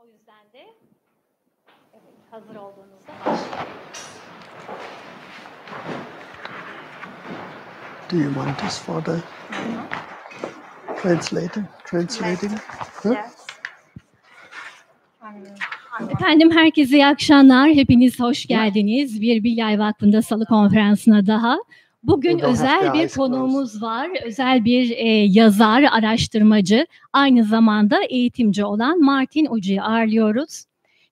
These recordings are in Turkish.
O yüzden de evet, hazır olduğunuzda başlayalım. Do you want this for the translating? Yes. Efendim herkese iyi akşamlar. Hepiniz hoş geldiniz. Bir Bilgelik Vakfı'nda Salı konferansına daha. Bugün özel bir konuğumuz var. Özel bir yazar, araştırmacı, aynı zamanda eğitimci olan Martin Uci'yi ağırlıyoruz.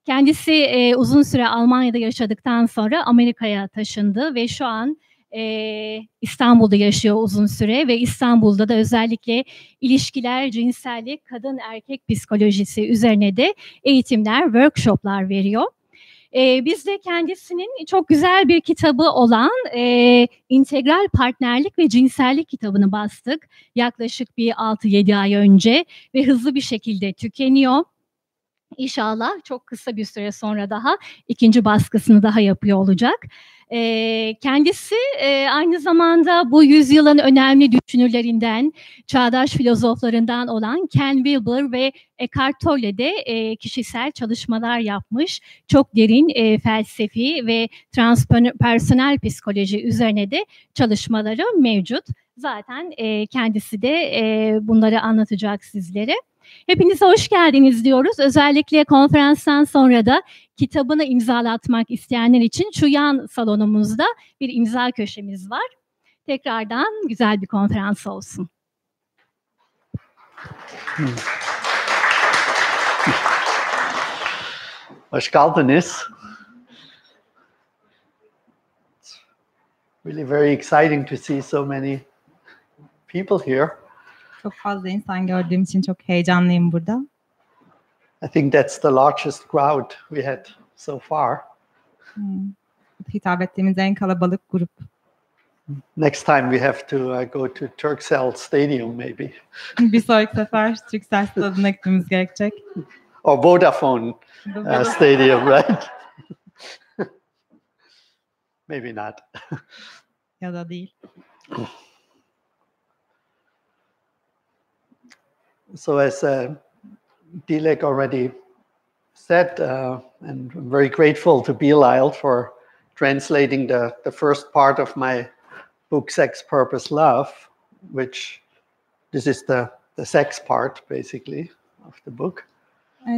Kendisi uzun süre Almanya'da yaşadıktan sonra Amerika'ya taşındı ve şu an İstanbul'da yaşıyor uzun süre ve İstanbul'da da özellikle ilişkiler, cinsellik, kadın erkek psikolojisi üzerine de eğitimler, workshoplar veriyor. Biz de kendisinin çok güzel bir kitabı olan İntegral Partnerlik ve Cinsellik kitabını bastık. Yaklaşık bir 6-7 ay önce ve hızlı bir şekilde tükeniyor. İnşallah çok kısa bir süre sonra daha ikinci baskısını daha yapıyor olacak. Kendisi aynı zamanda bu yüzyılın önemli düşünürlerinden, çağdaş filozoflarından olan Ken Wilber ve Eckhart Tolle'de kişisel çalışmalar yapmış. Çok derin felsefi ve transpersonel psikoloji üzerine de çalışmaları mevcut. Zaten kendisi de bunları anlatacak sizlere. Hepinize hoş geldiniz diyoruz. Özellikle konferanstan sonra da kitabını imzalatmak isteyenler için şu yan salonumuzda bir imza köşemiz var. Tekrardan güzel bir konferans olsun. Hoş geldiniz. It's really very exciting to see so many people here. Çok fazla insan gördüğüm için çok heyecanlıyım burada. I think that's the largest crowd we had so far. Hitap ettiğimiz en kalabalık grup. Next time we have to go to Turkcell Stadium maybe. Bir sonraki sefer Türksel Stadı'na gitmemiz gerekecek. Or Vodafone Stadium, right? Maybe not. Ya da değil. So as Dilek already said, and I'm very grateful to Bilal for translating the first part of my book, Sex, Purpose, Love, which this is the sex part, basically, of the book.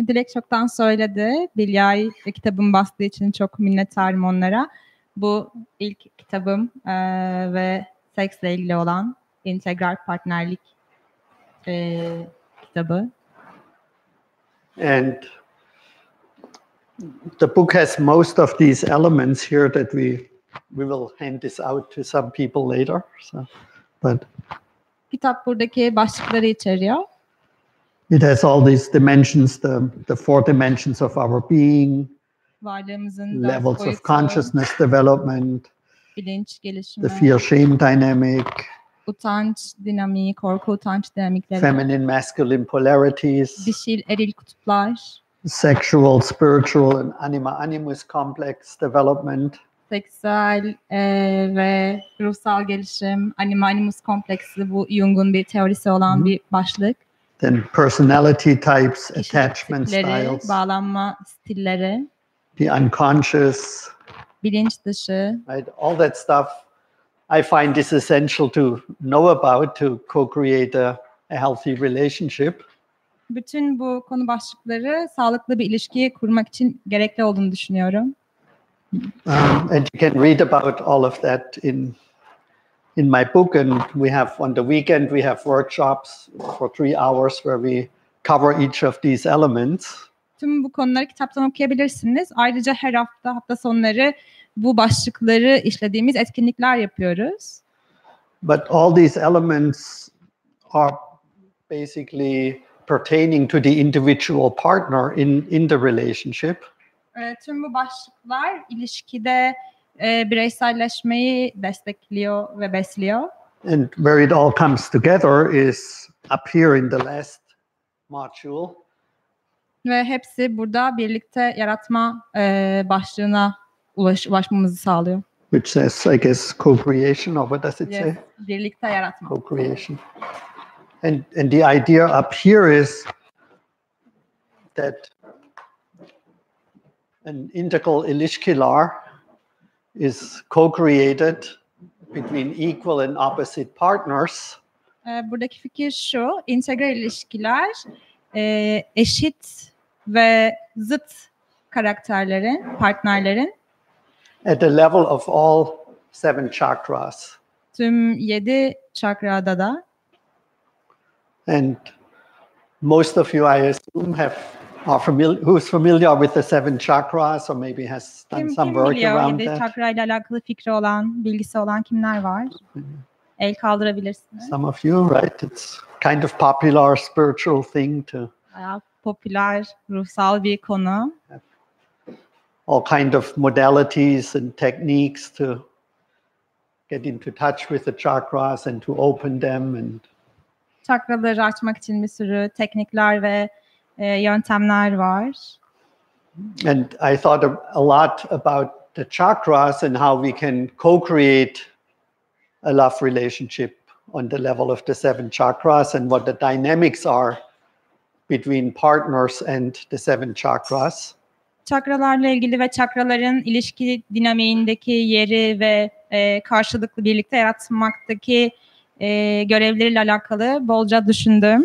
Dilek çoktan söyledi. Bilyay kitabımı bastığı için çok minnettarım onlara. Bu ilk kitabım ve seksle ilgili olan integral partnerlik kitabı. And the book has most of these elements here that we will hand this out to some people later. But kitap buradaki başlıkları içeriyor. It has all these dimensions, the four dimensions of our being, varlığımızın levels of consciousness development, bilinç gelişimi, the fear-shame dynamic, utanç dinamiği, korku utanç dinamikleri, feminine masculine polarities, dişil eril kutuplar, sexual, spiritual and anima-animus complex development, seksüel ve ruhsal gelişim, anima-animus kompleksi, bu Jung'un bir teorisi olan bir başlık. Then personality types, attachment styles, bağlanma stilleri, the unconscious, bilinç dışı, right? All that stuff I find is essential to know about to co-create a healthy relationship. Bütün bu konu başlıkları sağlıklı bir ilişkiyi kurmak için gerekli olduğunu düşünüyorum. And you can read about all of that in my book, and we have on the weekend we have workshops for 3 hours where we cover each of these elements. Tüm bu konuları kitaptan okuyabilirsiniz. Ayrıca her hafta sonları bu başlıkları işlediğimiz etkinlikler yapıyoruz. But all these elements are basically pertaining to the individual partner in the relationship. Tüm bu başlıklar ilişkide bireyselleşmeyi destekliyor ve besliyor. And where it all comes together is up here in the last module. Ve hepsi burada birlikte yaratma başlığına ulaşmamızı sağlıyor. Which says, I guess, co-creation, or what does it say? Birlikte yaratma. Co-creation. And the idea up here is that an integral ilişkiler is co-created between equal and opposite partners. Buradaki fikir şu, integral ilişkiler eşit ve zıt karakterlerin, partnerlerin at the level of all 7 chakras. Tüm 7 çakrada da. And most of you, I assume, who's familiar with the 7 chakras or maybe has done some work around that. 7 çakra ile alakalı fikri olan, bilgisi olan kimler var? El kaldırabilirsiniz. Some of you, right? It's kind of popular spiritual thing to. Popüler, ruhsal bir konu. All kind of modalities and techniques to get into touch with the chakras and to open them and. Çakraları açmak için bir sürü teknikler ve yöntemler var. And I thought a lot about the chakras and how we can co-create a love relationship on the level of the 7 chakras and what the dynamics are between partners and the 7 chakras. Çakralarla ilgili ve çakraların ilişki dinamiğindeki yeri ve karşılıklı birlikte yaratmaktaki görevleriyle alakalı bolca düşündüm.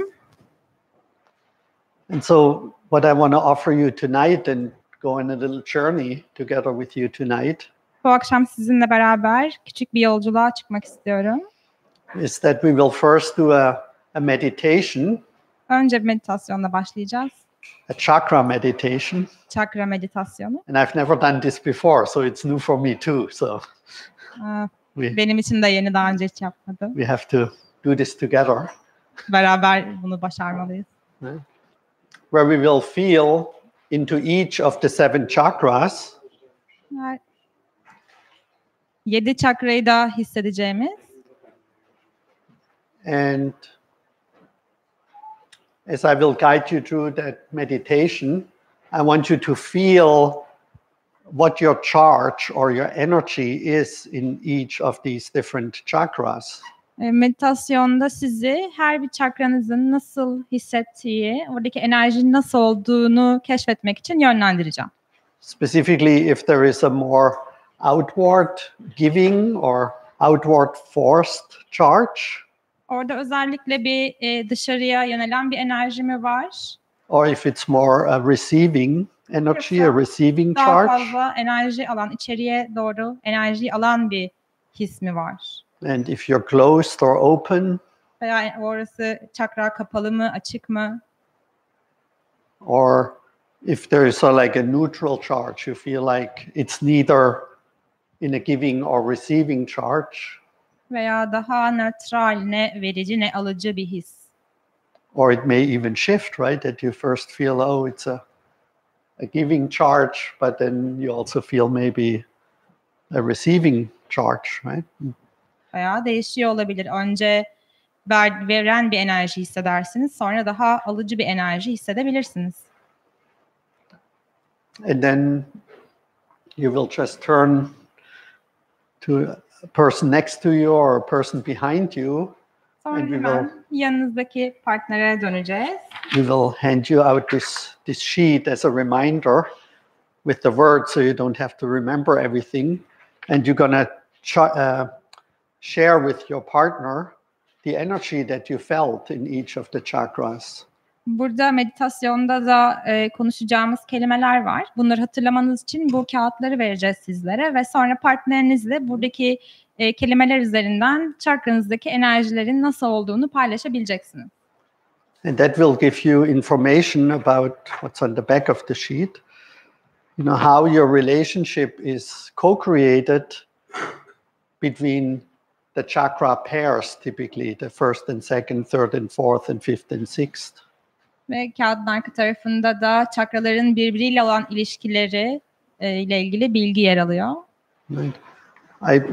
And so what I want to offer you tonight and go on a little journey together with you tonight. Bu akşam sizinle beraber küçük bir yolculuğa çıkmak istiyorum. Is that we will first do a meditation. Önce meditasyonla başlayacağız. A chakra meditation. Çakra meditasyonu. And I've never done this before, so it's new for me too. So benim için de yeni, daha önce hiç yapmadım. We have to do this together. Beraber bunu başarmalıyız. Where we will feel into each of the 7 chakras. 7 çakrayı da hissedeceğimiz. And as I will guide you through that meditation, I want you to feel what your charge or your energy is in each of these different chakras. Meditasyonda sizi her bir çakranızın nasıl hissettiği, oradaki enerjinin nasıl olduğunu keşfetmek için yönlendireceğim. Specifically, if there is a more outward giving or outward forced charge. Orada özellikle bir dışarıya yönelen bir enerji mi var? Or if it's more a receiving energy, a receiving daha charge. fazla enerji alan, içeriye doğru enerji alan bir his mi var? And if you're closed or open. Veya orası çakra kapalı mı, açık mı? Or if there is like a neutral charge, you feel like it's neither in a giving or receiving charge. Veya daha nötral, ne verici ne alıcı bir his. Or it may even shift, right? That you first feel, oh, it's a giving charge, but then you also feel maybe a receiving charge, right? Veya değişiyor olabilir. Önce veren bir enerji hissedersiniz, sonra daha alıcı bir enerji hissedebilirsiniz. And then you will just turn to a person next to you or a person behind you. Sonra hemen yanınızdaki partnere döneceğiz. We will hand you out this sheet as a reminder with the words, so you don't have to remember everything. And you're gonna share with your partner the energy that you felt in each of the chakras. Burada meditasyonda da konuşacağımız kelimeler var. Bunları hatırlamanız için bu kağıtları vereceğiz sizlere ve sonra partnerinizle buradaki kelimeler üzerinden çakranızdaki enerjilerin nasıl olduğunu paylaşabileceksiniz. And that will give you information about what's on the back of the sheet. You know, how your relationship is co-created between the chakra pairs, typically the first and second, third and fourth, and fifth and sixth. Ve kağıdın arka tarafında da çakraların birbiriyle olan ilişkileri ile ilgili bilgi yer alıyor. Right.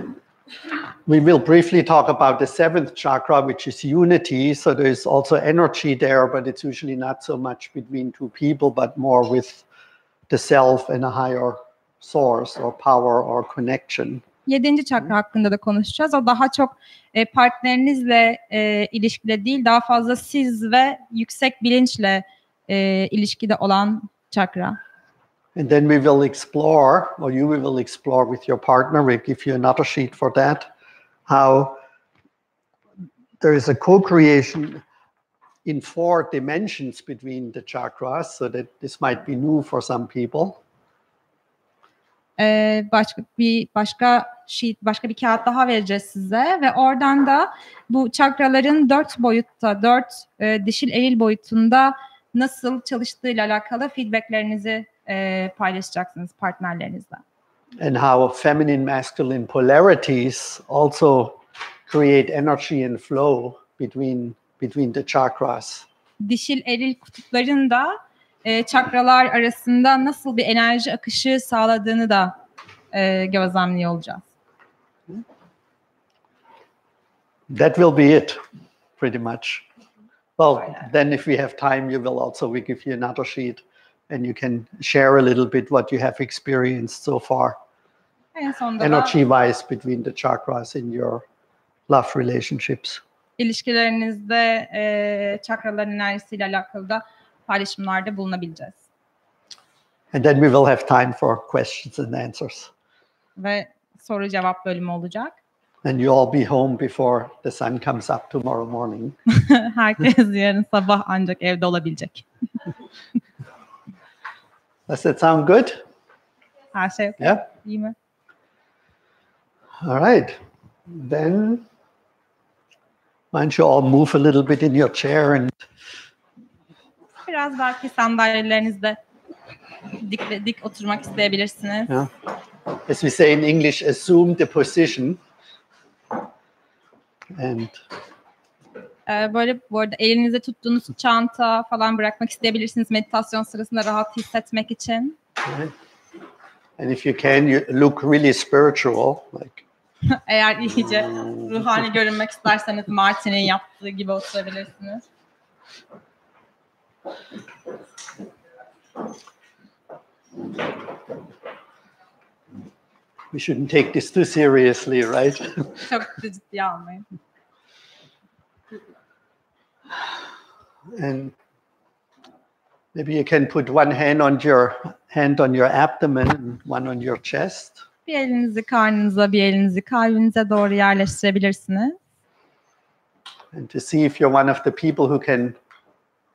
We will briefly talk about the 7th chakra, which is unity. So there's also energy there, but it's usually not so much between two people, but more with the self and a higher source or power or connection. 7. çakra hakkında da konuşacağız. O daha çok partnerinizle ilişkide değil, daha fazla siz ve yüksek bilinçle ilişkide olan çakra. And then we will explore, or you will explore with your partner, we'll give you another sheet for that, how there is a co-creation in 4 dimensions between the chakras, so that this might be new for some people. Başka bir kağıt daha vereceğiz size ve oradan da bu çakraların 4 boyutta, 4 dişil eril boyutunda nasıl çalıştığıyla alakalı feedbacklerinizi paylaşacaksınız partnerlerinizle. And how feminine masculine polarities also create energy and flow between the chakras. Dişil eril kutupların da çakralar arasında nasıl bir enerji akışı sağladığını da gözlemliyor olacağız. That will be it, pretty much. Well, then if we have time, you will also, we give you another sheet and you can share a little bit what you have experienced so far. Energy-wise between the chakras in your love relationships. İlişkilerinizde çakraların enerjisiyle alakalı da paylaşımlarda bulunabileceğiz. And then we will have time for questions and answers. Ve soru cevap bölümü olacak. And you all be home before the sun comes up tomorrow morning. Herkes yarın sabah ancak evde olabilecek. Does that sound good? Her şey okay. Yeah. İyi mi? All right. Then why don't you all move a little bit in your chair and biraz belki sandalyelerinizde dik oturmak isteyebilirsiniz. Yeah. As we say in English, assume the position. And böyle bu arada elinizde tuttuğunuz çanta falan bırakmak isteyebilirsiniz meditasyon sırasında rahat hissetmek için. Right. And if you can, you look really spiritual, like. Eğer iyice ruhani görünmek isterseniz Martin'in yaptığı gibi oturabilirsiniz. We shouldn't take this too seriously, right? Çok ciddiye almayın. And maybe you can put one hand on your abdomen and one on your chest. Bir elinizi karnınıza, bir elinizi kalbinize doğru yerleştirebilirsiniz. And to see if you're one of the people who can,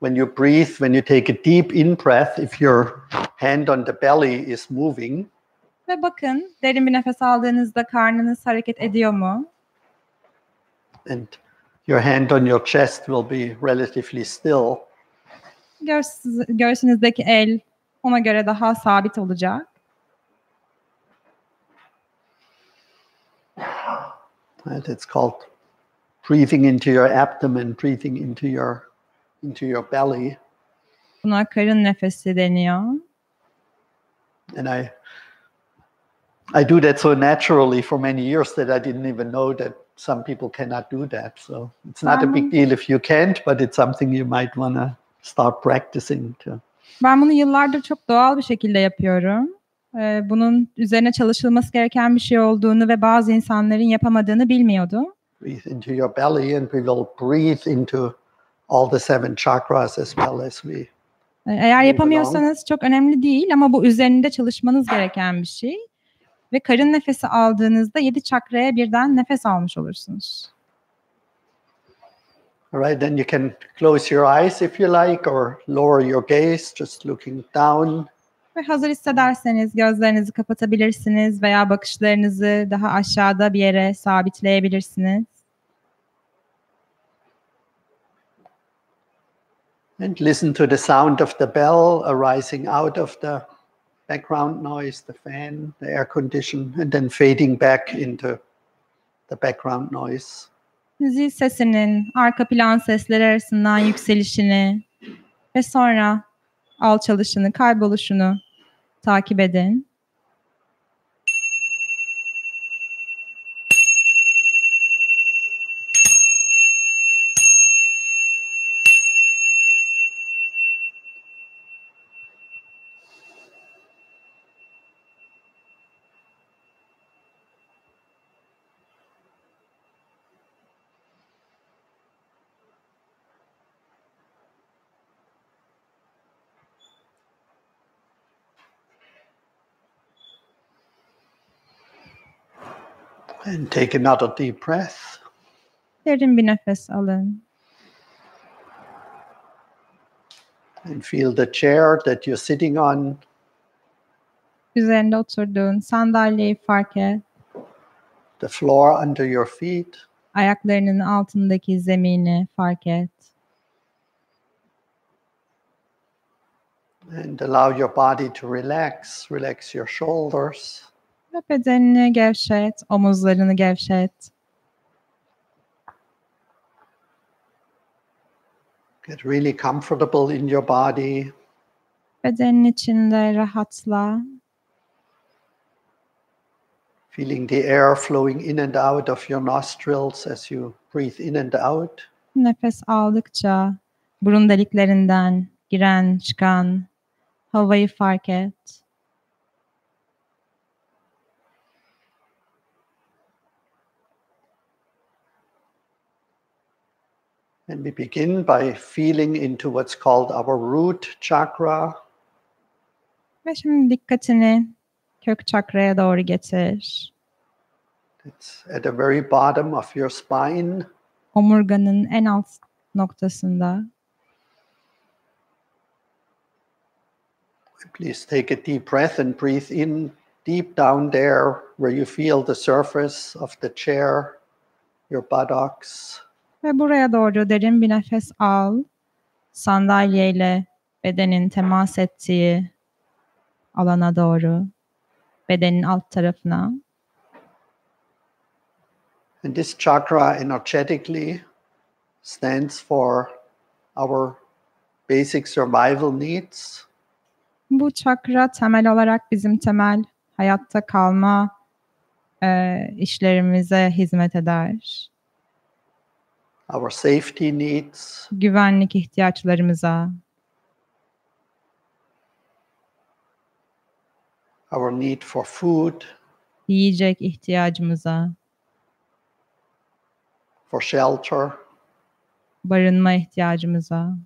when you breathe, when you take a deep in-breath, if your hand on the belly is moving. Ve bakın, derin bir nefes aldığınızda karnınız hareket ediyor mu? And your hand on your chest will be relatively still. Göğsünüzdeki el ona göre daha sabit olacak. And it's called breathing into your abdomen, breathing into your belly. Buna karın nefesi deniyor. And I do that so naturally for many years that I didn't even know that some people cannot do that. So it's not a big deal if you can't, but it's something you might want to start practicing too. Ben bunu yıllardır çok doğal bir şekilde yapıyorum. Bunun üzerine çalışılması gereken bir şey olduğunu ve bazı insanların yapamadığını bilmiyordum. Breathe into your belly and we will breathe into all the 7 chakras as well as we. Eğer yapamıyorsanız çok önemli değil ama bu üzerinde çalışmanız gereken bir şey. Ve karın nefesi aldığınızda 7 çakraya birden nefes almış olursunuz. All right, then you can close your eyes if you like or lower your gaze, just looking down. Ve hazır hissederseniz gözlerinizi kapatabilirsiniz veya bakışlarınızı daha aşağıda bir yere sabitleyebilirsiniz. And listen to the sound of the bell arising out of the background noise, the fan, the air condition, and then fading back into the background noise. Zil sesinin arka plan sesleri arasından yükselişini ve sonra alçalışını, kayboluşunu takip edin. And take another deep breath. Derin bir nefes alın. And feel the chair that you're sitting on. Üzerinde oturduğun sandalyeyi fark et. The floor under your feet. Ayaklarının altındaki zemini fark et. And allow your body to relax. Relax your shoulders. Ve bedenini gevşet, omuzlarını gevşet. Get really comfortable in your body. Bedenin içinde rahatla. Feeling the air flowing in and out of your nostrils as you breathe in and out. Nefes aldıkça burun deliklerinden giren, çıkan havayı fark et. And we begin by feeling into what's called our root chakra. Ve şimdi dikkatini kök çakraya doğru getir. It's at the very bottom of your spine. Omurganın en alt noktasında. Please take a deep breath and breathe in deep down there where you feel the surface of the chair, your buttocks. Ve buraya doğru derin bir nefes al. Sandalyeyle bedenin temas ettiği alana doğru. Bedenin alt tarafına. And this chakra energetically stands for our basic survival needs. Bu çakra temel olarak bizim temel hayatta kalma işlerimize hizmet eder. Our safety needs. Güvenlik ihtiyaçlarımıza. Our need for food. Yiyecek ihtiyacımıza. For shelter. Barınma ihtiyacımıza.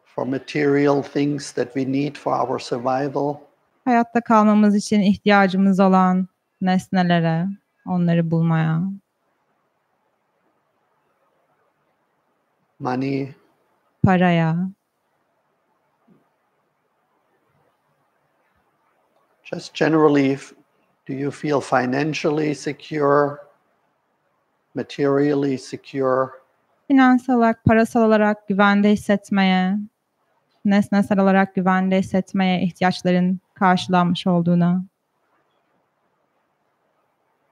For material things that we need for our survival. Hayatta kalmamız için ihtiyacımız olan nesnelere, onları bulmaya. Money. Paraya. Just generally, do you feel financially secure, materially secure? Finansal olarak, parasal olarak güvende hissetmeye, nesnesel olarak güvende hissetmeye ihtiyaçların karşılanmış olduğuna.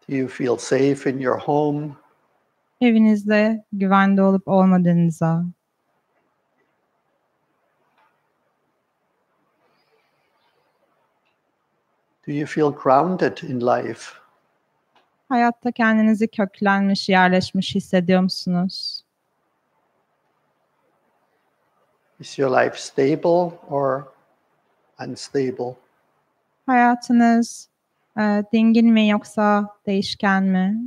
Do you feel safe in your home? Evinizde güvende olup olmadığınıza. Do you feel grounded in life? Hayatta kendinizi köklenmiş, yerleşmiş hissediyor musunuz? Is your life stable or unstable? Hayatınız dingin mi yoksa değişken mi?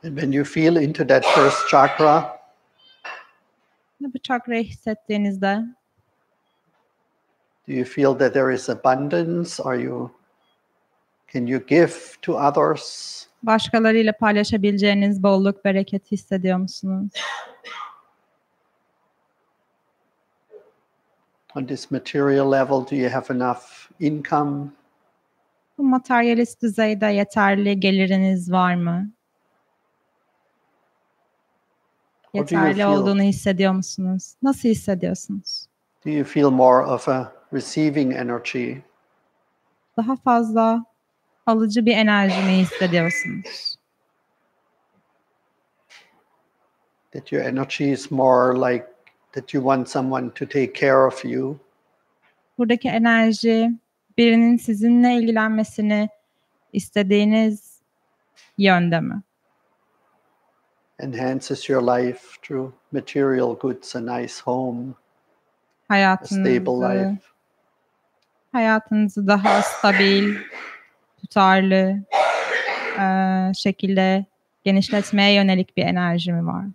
And when you feel into that first chakra, Bu çakrayı hissettiğinizde do you feel that there is abundance? Can you give to others? başkalarıyla paylaşabileceğiniz bolluk, bereket hissediyor musunuz? On this material level, do you have enough income? Bu materyalist düzeyde yeterli geliriniz var mı? Yeterli olduğunu hissediyor musunuz? Nasıl hissediyorsunuz? Do you feel more of a receiving energy? Daha fazla alıcı bir enerji mi hissediyorsunuz? That your energy is more like that you want someone to take care of you? Buradaki enerji birinin sizinle ilgilenmesini istediğiniz yönde mi? Enhances your life through material goods, a nice home, a stable life. Hayatınızı daha stabil, tutarlı şekilde genişletmeye yönelik bir enerji mi var?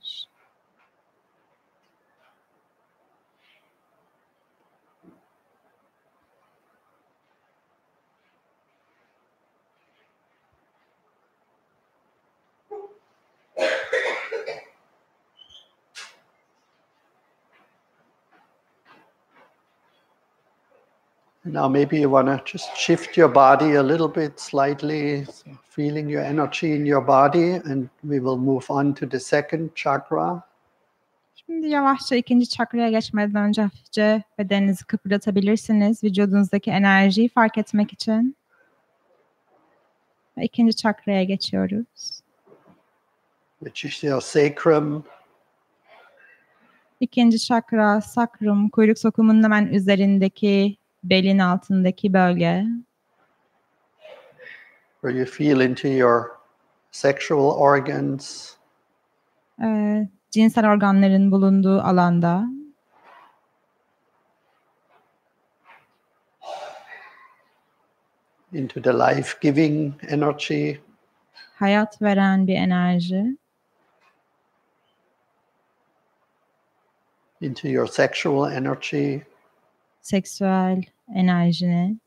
Now maybe you want to just shift your body a little bit, slightly, so feeling your energy in your body, and we will move on to the second chakra. Şimdi yavaşça ikinci çakraya geçmeden önce hafifçe bedeninizi kıpırdatabilirsiniz. Vücudunuzdaki enerjiyi fark etmek için. Ve ikinci çakraya geçiyoruz. Which is your sacrum. İkinci çakra, sakrum, kuyruk sokumunun hemen üzerindeki, belin altındaki bölge. Where you feel into your sexual organs. Cinsel organların bulunduğu alanda. Into the life-giving energy. Hayat veren bir enerji. Into your sexual energy. Seksüel enerjiniz.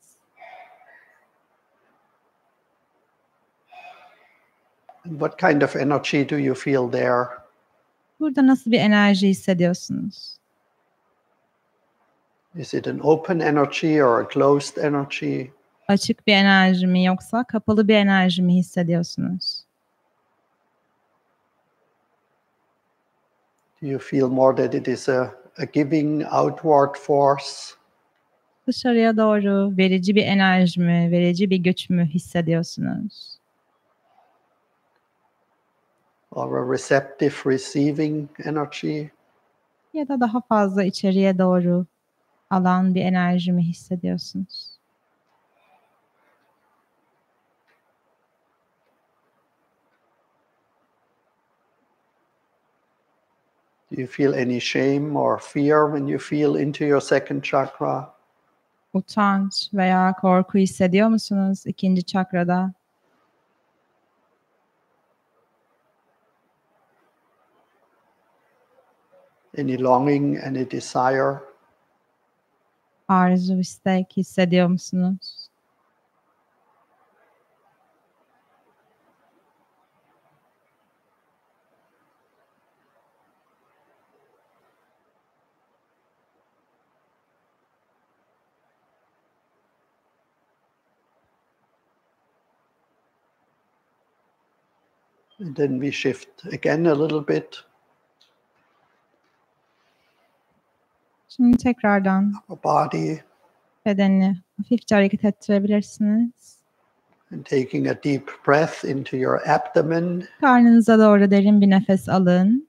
And what kind of energy do you feel there? Burada nasıl bir enerji hissediyorsunuz? Is it an open energy or a closed energy? Açık bir enerji mi yoksa kapalı bir enerji mi hissediyorsunuz? Do you feel more that it is a giving outward force? Dışarıya doğru verici bir enerji mi, verici bir güç mü hissediyorsunuz? Or a receptive receiving energy? Ya da daha fazla içeriye doğru alan bir enerji mi hissediyorsunuz? Do you feel any shame or fear when you feel into your second chakra? Utanç veya korku hissediyor musunuz ikinci çakrada? Any longing, any desire? Arzu, istek hissediyor musunuz? And then we shift again a little bit. Şimdi tekrardan Our body. bedeni hafifçe hareket ettirebilirsiniz. And taking a deep breath into your abdomen. Karnınıza doğru derin bir nefes alın.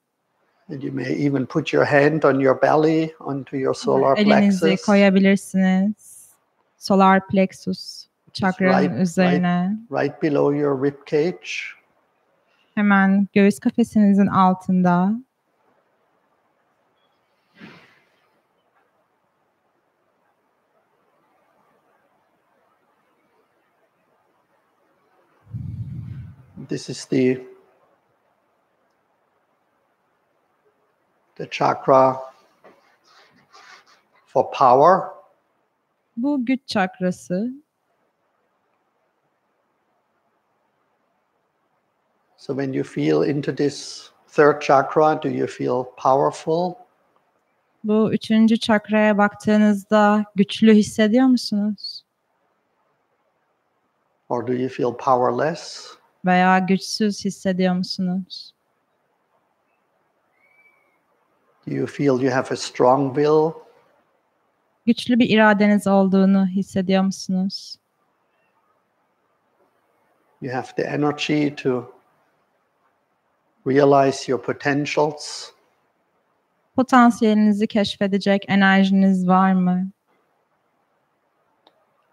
And you may even put your hand on your belly, onto your solar Elinizi plexus. koyabilirsiniz. Solar plexus çakranın üzerine. Right below your rib cage. Hemen göğüs kafesinizin altında. This is the chakra for power. Bu güç çakrası. So when you feel into this third chakra, do you feel powerful? Bu üçüncü çakraya baktığınızda güçlü hissediyor musunuz? Or do you feel powerless? Veya güçsüz hissediyor musunuz? Do you feel you have a strong will? Güçlü bir iradeniz olduğunu hissediyor musunuz? You have the energy to realize your potentials? Potansiyelinizi keşfedecek enerjiniz var mı?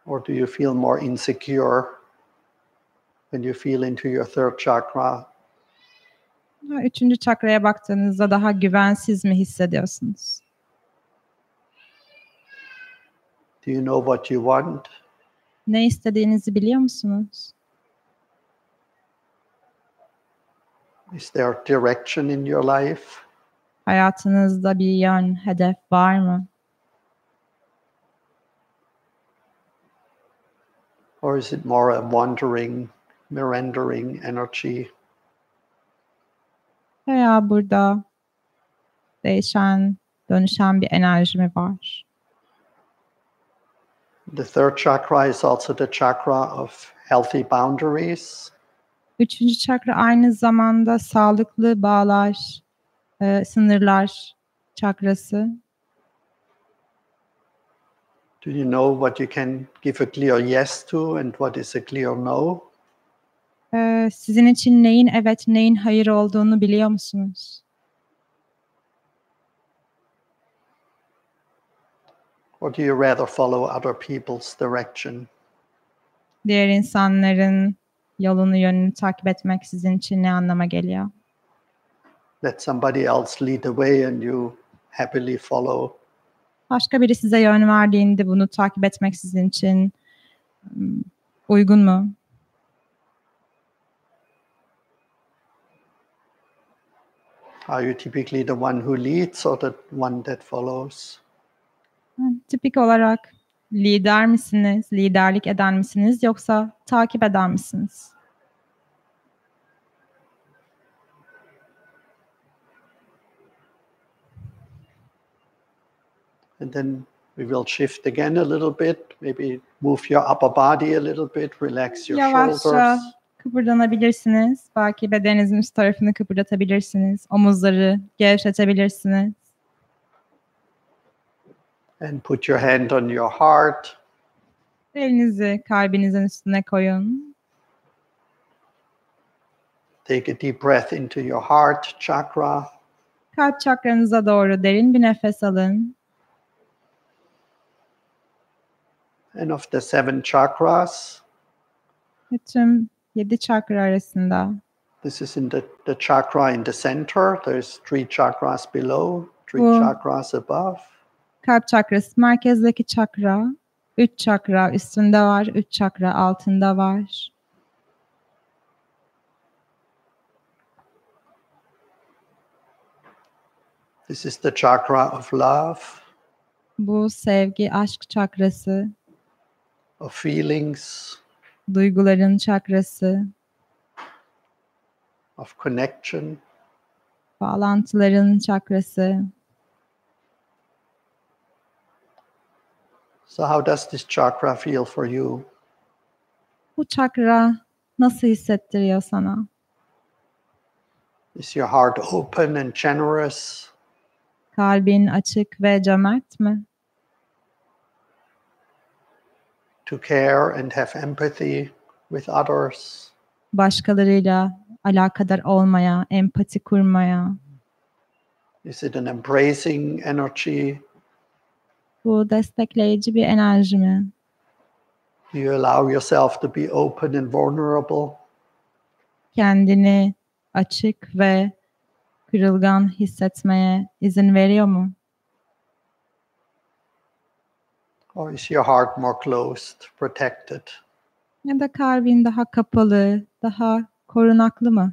Or do you feel more insecure when you feel into your third chakra? Üçüncü çakraya baktığınızda daha güvensiz mi hissediyorsunuz? Do you know what you want? Ne istediğinizi biliyor musunuz? Is there direction in your life? Hayatınızda bir yön, hedef var mı? Or is it more a wandering, meandering energy? Veya burada değişen, dönüşen bir enerji mi var? The third chakra is also the chakra of healthy boundaries. Üçüncü çakra aynı zamanda sağlıklı bağlar, sınırlar çakrası. Do you know what you can give a clear yes to and what is a clear no? Sizin için neyin evet, neyin hayır olduğunu biliyor musunuz? Or do you rather follow other people's direction? Diğer insanların yolunu, yönünü takip etmek sizin için ne anlama geliyor? Let somebody else lead the way and you happily follow. Başka biri size yön verdiğinde bunu takip etmek sizin için uygun mu? Are you typically the one who leads or the one that follows? Tipik olarak lider misiniz, liderlik eden misiniz yoksa takip eden misiniz? And then we will shift again a little bit. Maybe move your upper body a little bit, relax your Yavaşça shoulders. kıpırdanabilirsiniz. Belki bedeninizin üst tarafını kıpırdatabilirsiniz. Omuzları gevşetebilirsiniz. And put your hand on your heart. Elinizi kalbinizin üstüne koyun. Take a deep breath into your heart chakra. Kalp çakranıza doğru derin bir nefes alın. And of the 7 chakras, Ve tüm 7 çakra arasında this is in the chakra in the center. There's 3 chakras below, 3 Bu- chakras above. kalp çakrası merkezdeki çakra, 3 çakra üstünde var, 3 çakra altında var. This is the chakra of love, Bu sevgi, aşk çakrası, of feelings, duyguların çakrası, of connection. bağlantıların çakrası. So how does this chakra feel for you? Bu çakra nasıl hissettiriyor sana? Is your heart open and generous? Kalbin açık ve cömert mi? To care and have empathy with others? Başkalarıyla alakadar olmaya, empati kurmaya. Is it an embracing energy? Bu destekleyici bir enerji mi? Do you allow yourself to be open and vulnerable? Kendini açık ve kırılgan hissetmeye izin veriyor mu? Or is your heart more closed, protected? Ya da kalbin daha kapalı, daha korunaklı mı?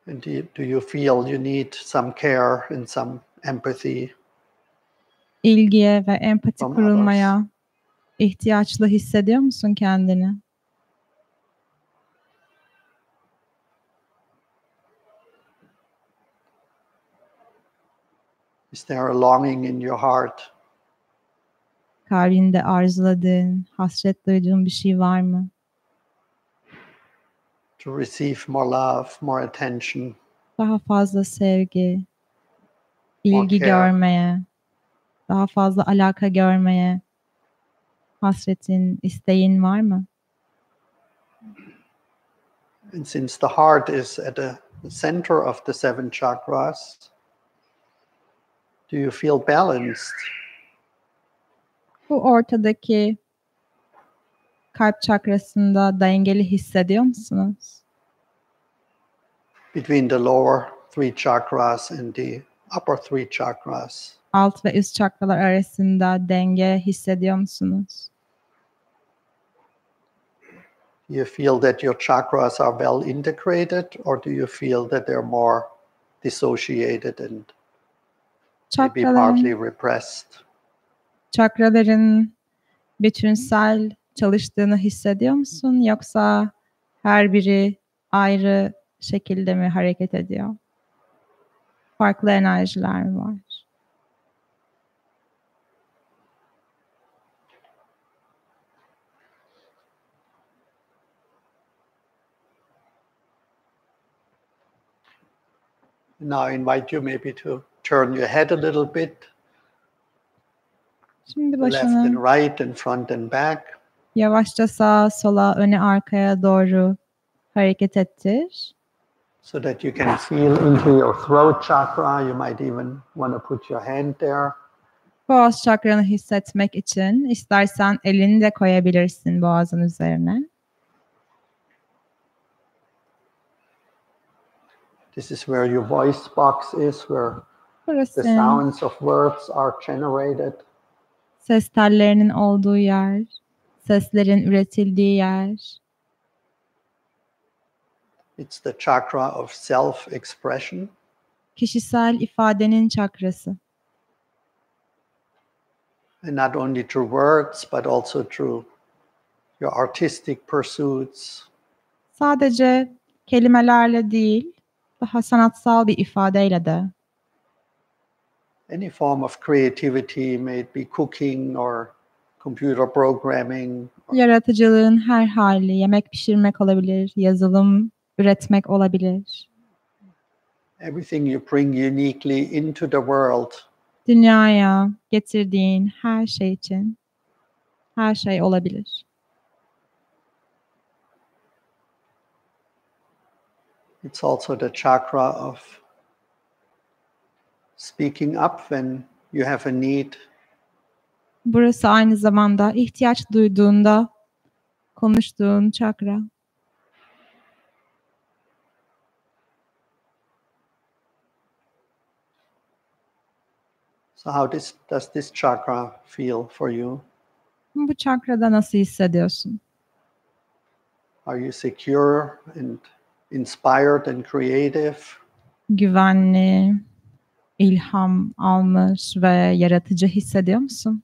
And do you feel you need some care and some empathy? İlgiye ve empati From kurulmaya ihtiyaçlı hissediyor musun kendini? Is there a longing in your heart? Kalbinde arzuladığın, hasret duyduğun bir şey var mı? To receive more love, more attention? Daha fazla sevgi, ilgi care. görmeye, daha fazla alaka görmeye hasretin, isteğin var mı? And since the heart is at the center of the 7 chakras, do you feel balanced? Bu ortadaki kalp çakrasında dengeli hissediyor musunuz? Between the lower 3 chakras and the upper 3 chakras? Alt ve üst çakralar arasında denge hissediyor musunuz? Do you feel that your chakras are well integrated, or do you feel that they're more dissociated and maybe partly repressed? Çakraların bütünsel çalıştığını hissediyor musun? Yoksa her biri ayrı şekilde mi hareket ediyor? Farklı enerjiler mi var? Now I invite you maybe to turn your head a little bit. Şimdi Left başını and right and front and back. yavaşça sağa, sola, öne, arkaya doğru hareket ettir. So that you can feel into your throat chakra. You might even want to put your hand there. Boğaz çakranı hissetmek için istersen elini de koyabilirsin boğazın üzerine. This is where your voice box is, where Burası the sounds of words are generated. ses tellerinin olduğu yer, seslerin üretildiği yer. It's the chakra of self-expression. Kişisel ifadenin çakrası. And not only through words, but also through your artistic pursuits. Sadece kelimelerle değil, daha sanatsal bir ifadeyle de. Any form of creativity, may it be cooking or computer programming. Yaratıcılığın her hali, yemek pişirmek olabilir, yazılım üretmek olabilir. Everything you bring uniquely into the world. Dünyaya getirdiğin her şey için her şey olabilir. It's also the chakra of speaking up when you have a need. Burası aynı zamanda ihtiyaç duyduğunda konuştuğun çakra. So how does this chakra feel for you? Bu çakrada nasıl hissediyorsun? Are you secure and inspired and creative? Güvenli, ilham almış ve yaratıcı hissediyor musun?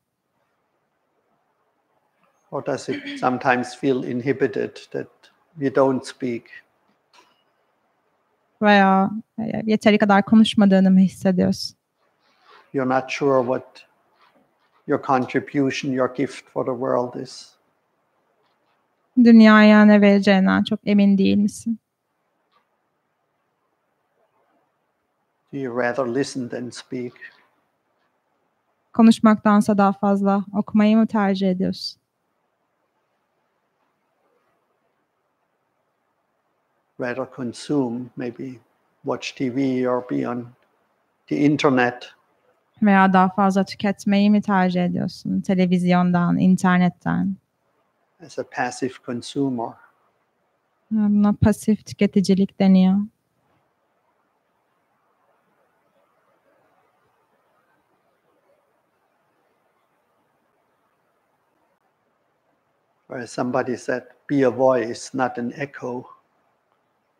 Or does it sometimes feel inhibited that you don't speak? Veya yeteri kadar konuşmadığını mı hissediyorsun? You're not sure what your contribution, your gift for the world is. Dünyaya ne vereceğinden çok emin değil misin? Do you rather listen than speak? Konuşmaktansa daha fazla okumayı mı tercih ediyorsun? Rather consume, maybe watch TV or be on the internet. Veya daha fazla tüketmeyi mi tercih ediyorsun? Televizyondan, internetten. As a passive consumer. Buna pasif tüketicilik deniyor. Where somebody said, be a voice, not an echo.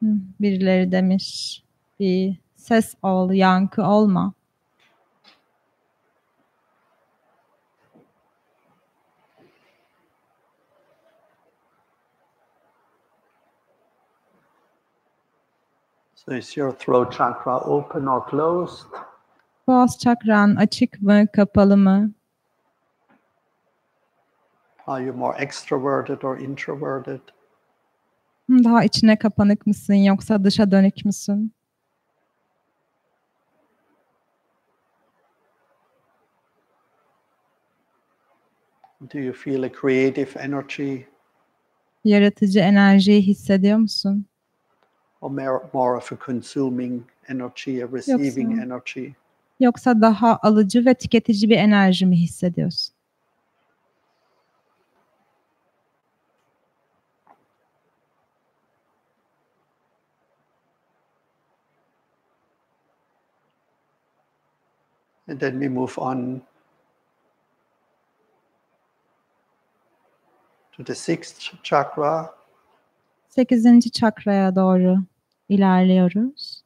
Birileri demiş, bir ses ol, yankı olma. So is your throat chakra open or closed? Boğaz çakran açık mı, kapalı mı? Are you more extroverted or introverted? Daha içine kapanık mısın yoksa dışa dönük müsün? Do you feel a creative energy? Yaratıcı enerjiyi hissediyor musun? Or more of a consuming energy, a receiving energy? Yoksa daha alıcı ve tüketici bir enerji mi hissediyorsun? And then we move on to the sixth chakra, 8. çakraya doğru ilerliyoruz.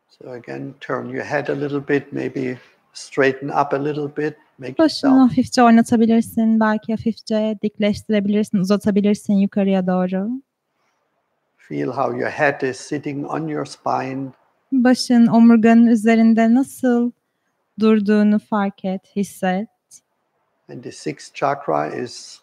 So again, turn your head a little bit, maybe straighten up a little bit. Make Başını yourself hafifçe oynatabilirsin, belki hafifçe dikleştirebilirsin, uzatabilirsin yukarıya doğru. feel how your head is sitting on your spine. Başın omurganın üzerinde nasıl durduğunu fark et, hisset. And the sixth chakra is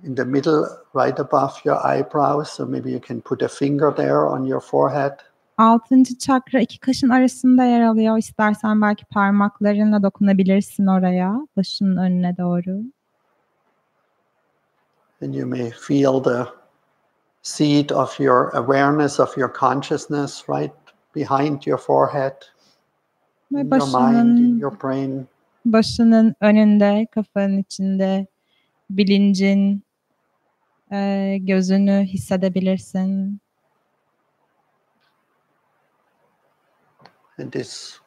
in the middle, right above your eyebrows. So maybe you can put a finger there on your forehead. 6. çakra iki kaşın arasında yer alıyor. İstersen belki parmaklarınla dokunabilirsin oraya, başının önüne doğru. And you may feel the seat of your awareness, of your consciousness right behind your forehead, Ve in your mind, in your brain. Başının önünde, kafanın içinde bilincin gözünü hissedebilirsin. And this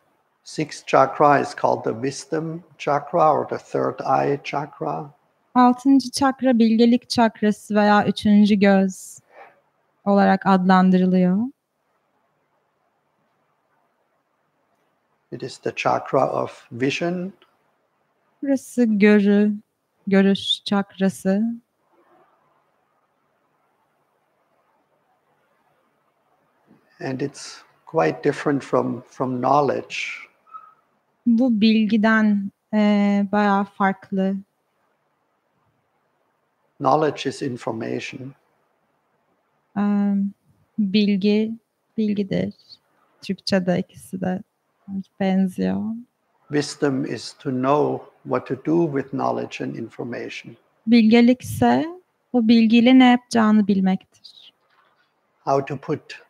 sixth chakra is called the wisdom chakra or the third eye chakra. 6. çakra bilgelik çakrası veya 3. göz olarak adlandırılıyor. It is the chakra of vision. Burası görüş çakrası. And it's quite different from knowledge. Bu bilgiden bayağı farklı. Knowledge is information. Bilgidir. Türkçe'de ikisi de benziyor. Wisdom is to know what to do with knowledge and information. Bilgelik ise o bilgiyle ne yapacağını bilmektir. How to put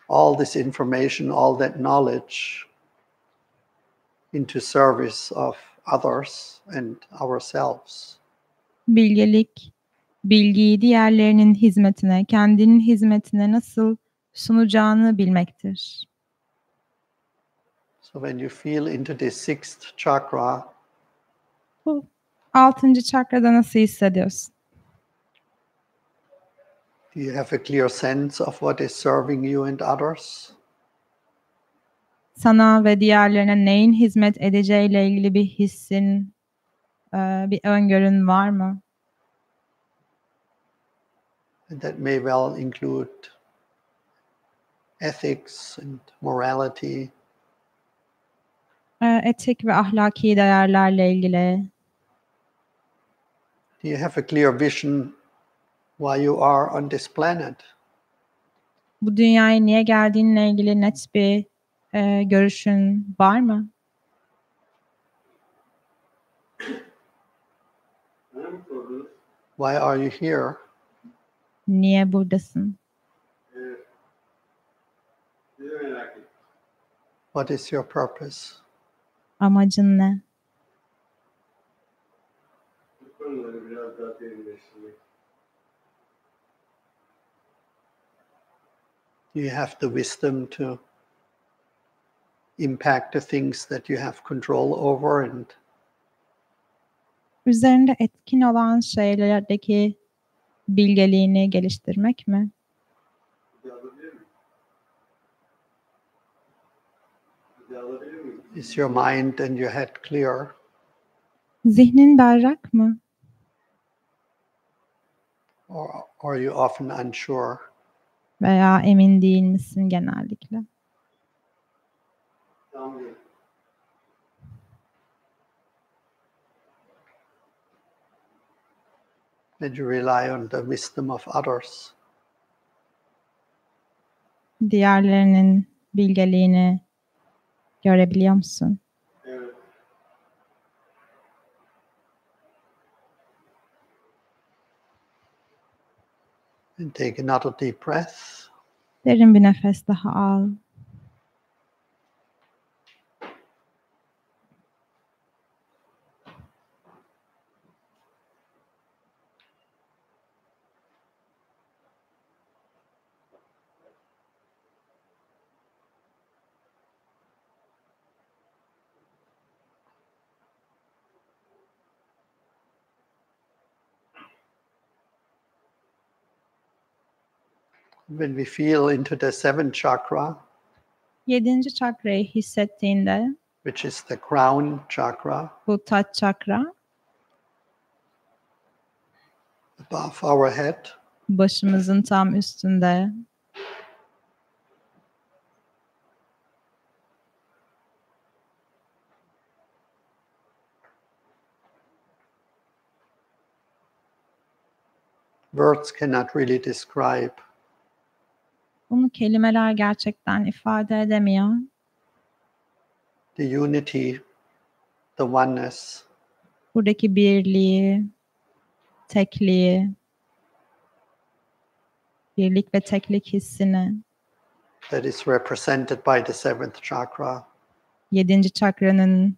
all this information, all that knowledge into service of others and ourselves. Bilgelik, bilgiyi diğerlerinin hizmetine, kendinin hizmetine nasıl sunacağını bilmektir. So when you feel into this sixth chakra, Bu 6. çakrada nasıl hissediyorsun? do you have a clear sense of what is serving you and others? Sana ve diğerlerine neyin hizmet edeceğiyle ilgili bir hissin, bir öngörün var mı? And that may well include ethics and morality. Etik ve ahlaki değerlerle ilgili. Do you have a clear vision why you are on this planet? Bu dünyaya niye geldiğinle ilgili net bir görüşün var mı? Why are you here? Niye buradasın? What is your purpose? Amacın ne? Do you have the wisdom to impact the things that you have control over and Üzerinde etkin olan şeylerdeki bilgeliğini geliştirmek mi? is your mind and your head clear? Zihnin berrak mı? Or are you often unsure? Veya emin değil misin genellikle? And you rely on the wisdom of others? Diğerlerinin bilgeliğini görebiliyor musun? And take another deep breath. Derin bir nefes daha al. When we feel into the seventh chakra, 7. çakrayı hissettiğinde, which is the crown chakra, bu taç çakra, above our head, başımızın tam üstünde, words cannot really describe. bunu kelimeler gerçekten ifade edemiyor. The unity, the oneness, Buradaki birliği, tekliği, birlik ve teklik hissini, that is represented by the seventh chakra. 7. çakranın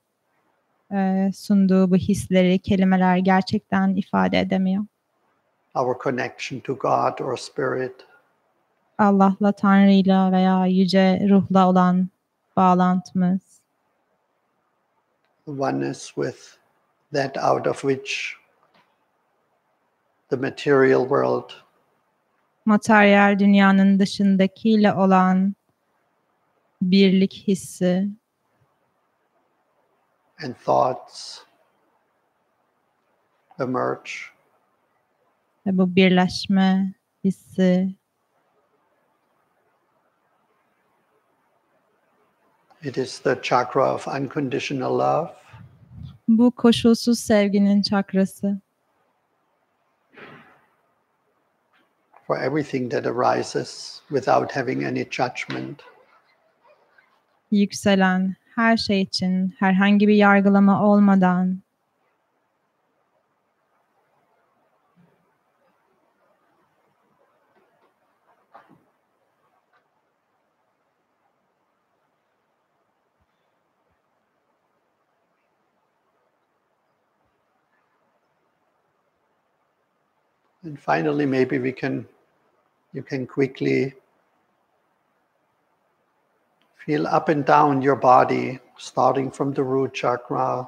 sunduğu bu hisleri kelimeler gerçekten ifade edemiyor. Our connection to God or spirit, Allah'la, Tanrı'yla veya yüce ruhla olan bağlantımız, the oneness with that out of which the material world, materyal dünyanın dışındakiyle olan birlik hissi and thoughts emerge. ve bu birleşme hissi, It is the chakra of unconditional love. bu koşulsuz sevginin çakrası. For everything that arises without having any judgment. Yükselen her şey için herhangi bir yargılama olmadan, And finally, maybe you can quickly feel up and down your body, starting from the root chakra,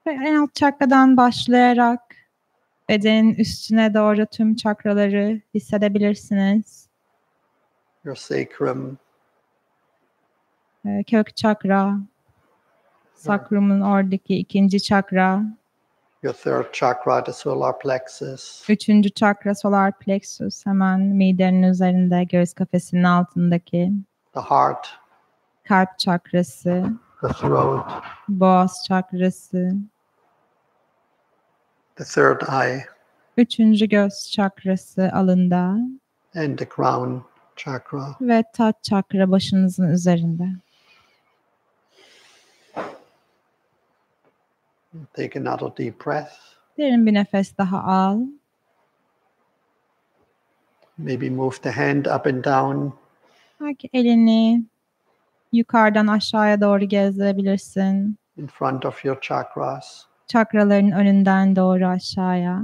ve en alt çakradan başlayarak bedenin üstüne doğru tüm çakraları hissedebilirsiniz. your sacrum, Kök çakra, sakrumun oradaki 2. çakra, your third chakra, the solar plexus, 3. çakra solar plexus, hemen midenin üzerinde, göğüs kafesinin altındaki, the heart, kalp çakrası, the throat, boğaz çakrası, the third eye, 3. göz çakrası alında and the crown chakra. ve taç çakra başınızın üzerinde. Take another deep breath. Derin bir nefes daha al. Maybe move the hand up and down. Belki elini yukarıdan aşağıya doğru gezdirebilirsin. In front of your chakras. Çakraların önünden doğru aşağıya.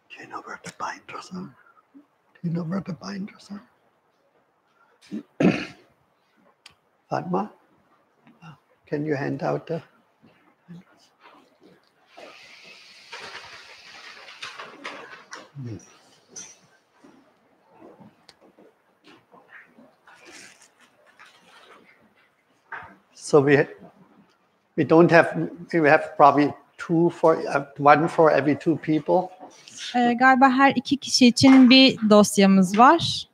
Do you know where the binders are? Do you know where the binders are? Fatma, can you hand out the binders? So we have probably one for every 2 people. Galiba her 2 kişi için bir dosyamız var.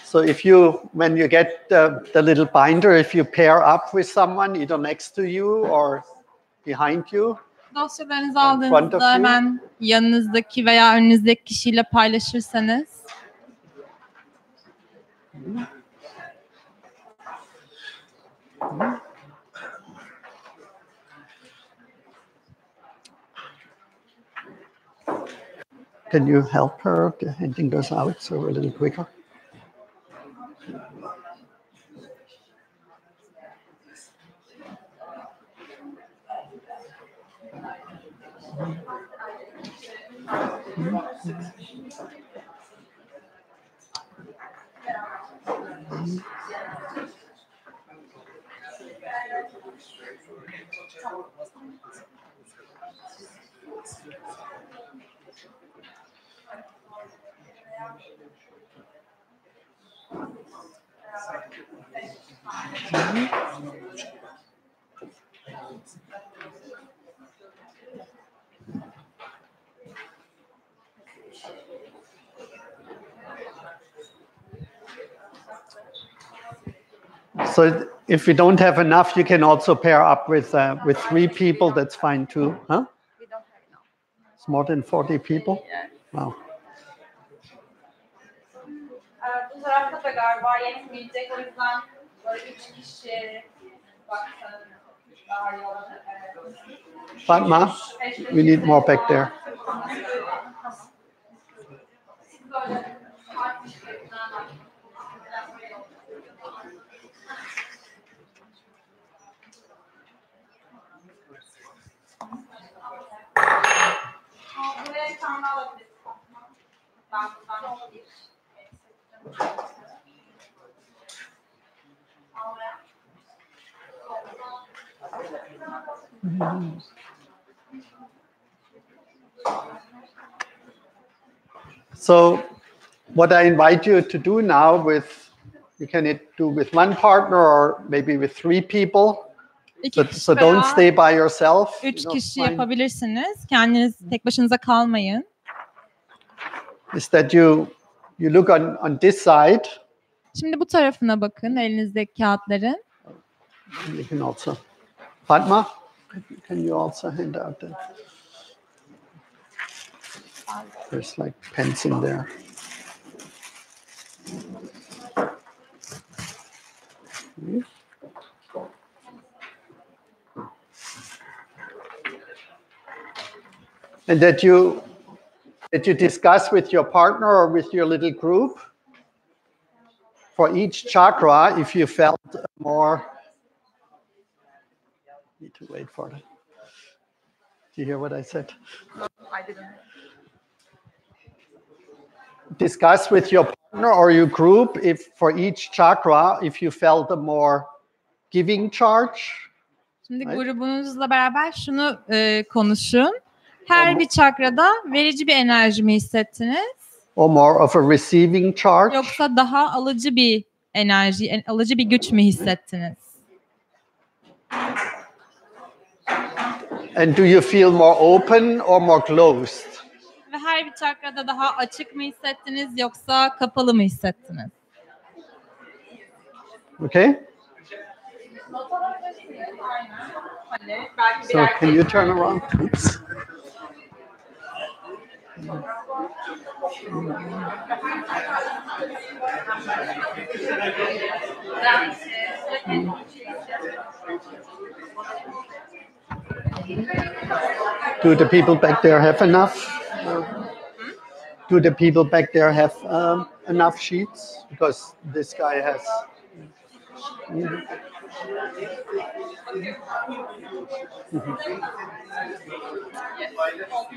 So when you get the little binder, if you pair up with someone either next to you or behind you. Dosyalarınızı aldığınızda hemen yanınızdaki veya önünüzdeki kişiyle paylaşırsanız. Can you help her handing this out so a little quicker? So if we don't have enough, you can also pair up with 3 people. That's fine too, huh? We don't have enough. It's more than 40 people. Yeah. Wow. Bu tarafta da galiba yetmeyecek, o yüzden böyle 3 kişi baksanız daha iyi olur. Fatma, we need more back there. So what I invite you to do now you can do with one partner or maybe with 3 people. So don't stay by yourself. 3 kişi yapabilirsiniz. Kendiniz tek başınıza kalmayın. Is that you look on this side. Şimdi bu tarafına bakın, elinizdeki kağıtların. You can also. Fatma, can you also hand out that? There's like pens in there. And that you discuss with your partner or with your little group for each chakra if you felt more. Need to wait for it. Do you hear what I said? No, I didn't. Discuss with your partner or your group if for each chakra if you felt a more giving charge. Şimdi grubunuzla beraber şunu konuşun. Her bir çakrada verici bir enerji mi hissettiniz? Or more of a receiving charge? Yoksa daha alıcı bir enerji, alıcı bir güç mü hissettiniz? And do you feel more open or more closed? Ve her bir çakrada daha açık mı hissettiniz yoksa kapalı mı hissettiniz? Okay. So can you turn around, please? Do the people back there have enough? Do the people back there have enough sheets? Because this guy has.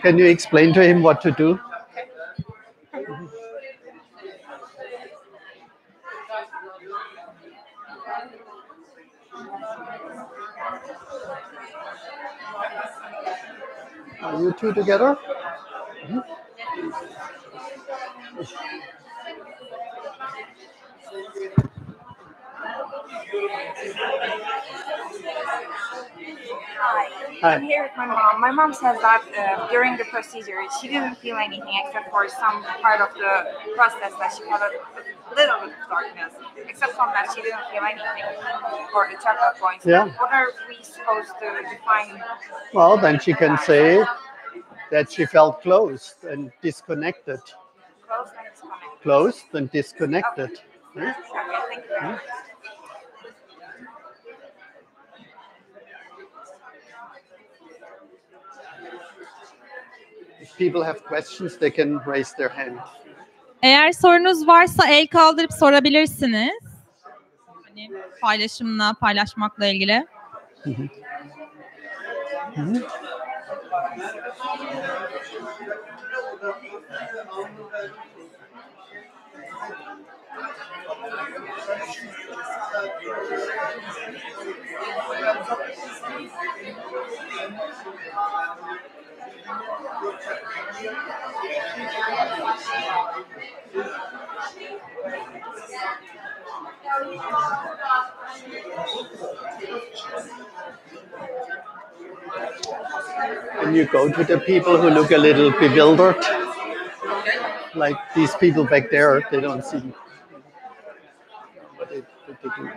Can you explain to him what to do? Are you two together? Hi. I'm here with my mom. My mom says that during the procedure, she didn't feel anything except for some part of the process that she had a little bit of darkness. Except from that, she didn't feel anything for the chakra points. Yeah. What are we supposed to define? Well, then she can say that she felt closed and disconnected. Closed and disconnected. Closed and disconnected. Okay. Okay, thank you very much. If people have questions, they can raise their hand. Eğer sorunuz varsa el kaldırıp sorabilirsiniz. Hani paylaşmakla ilgili. When you go to the people who look a little bewildered, like these people back there, they don't see what they do.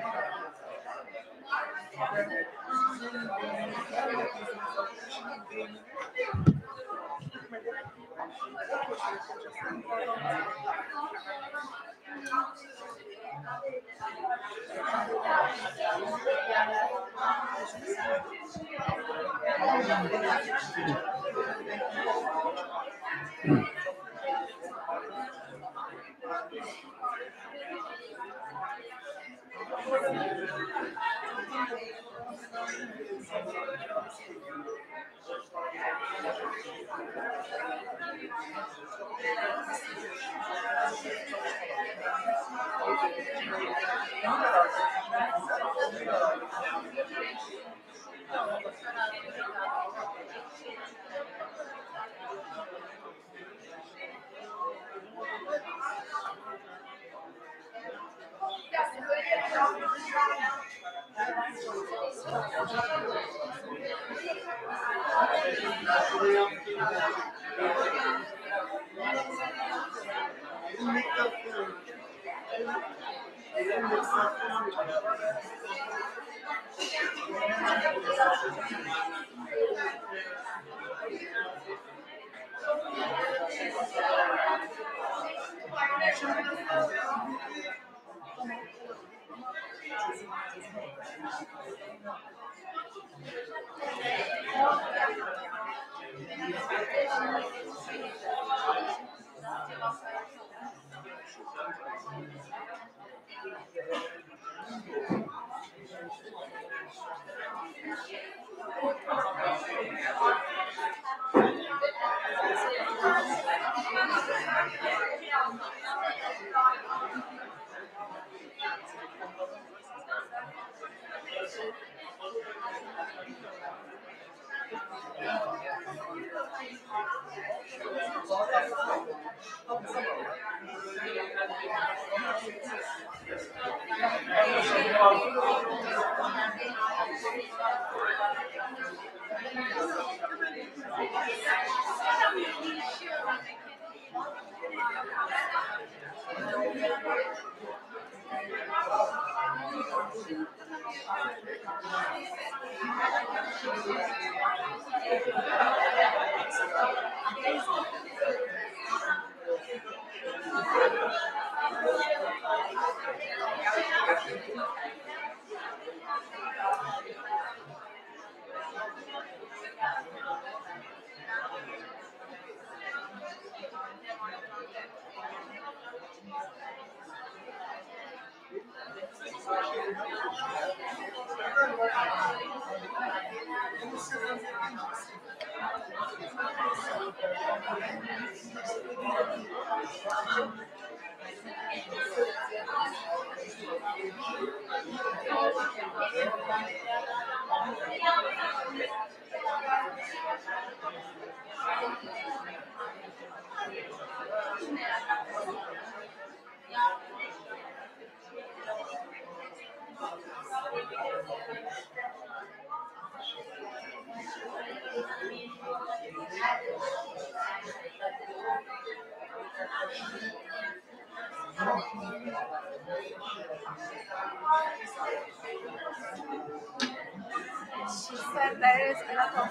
She said there is a lot of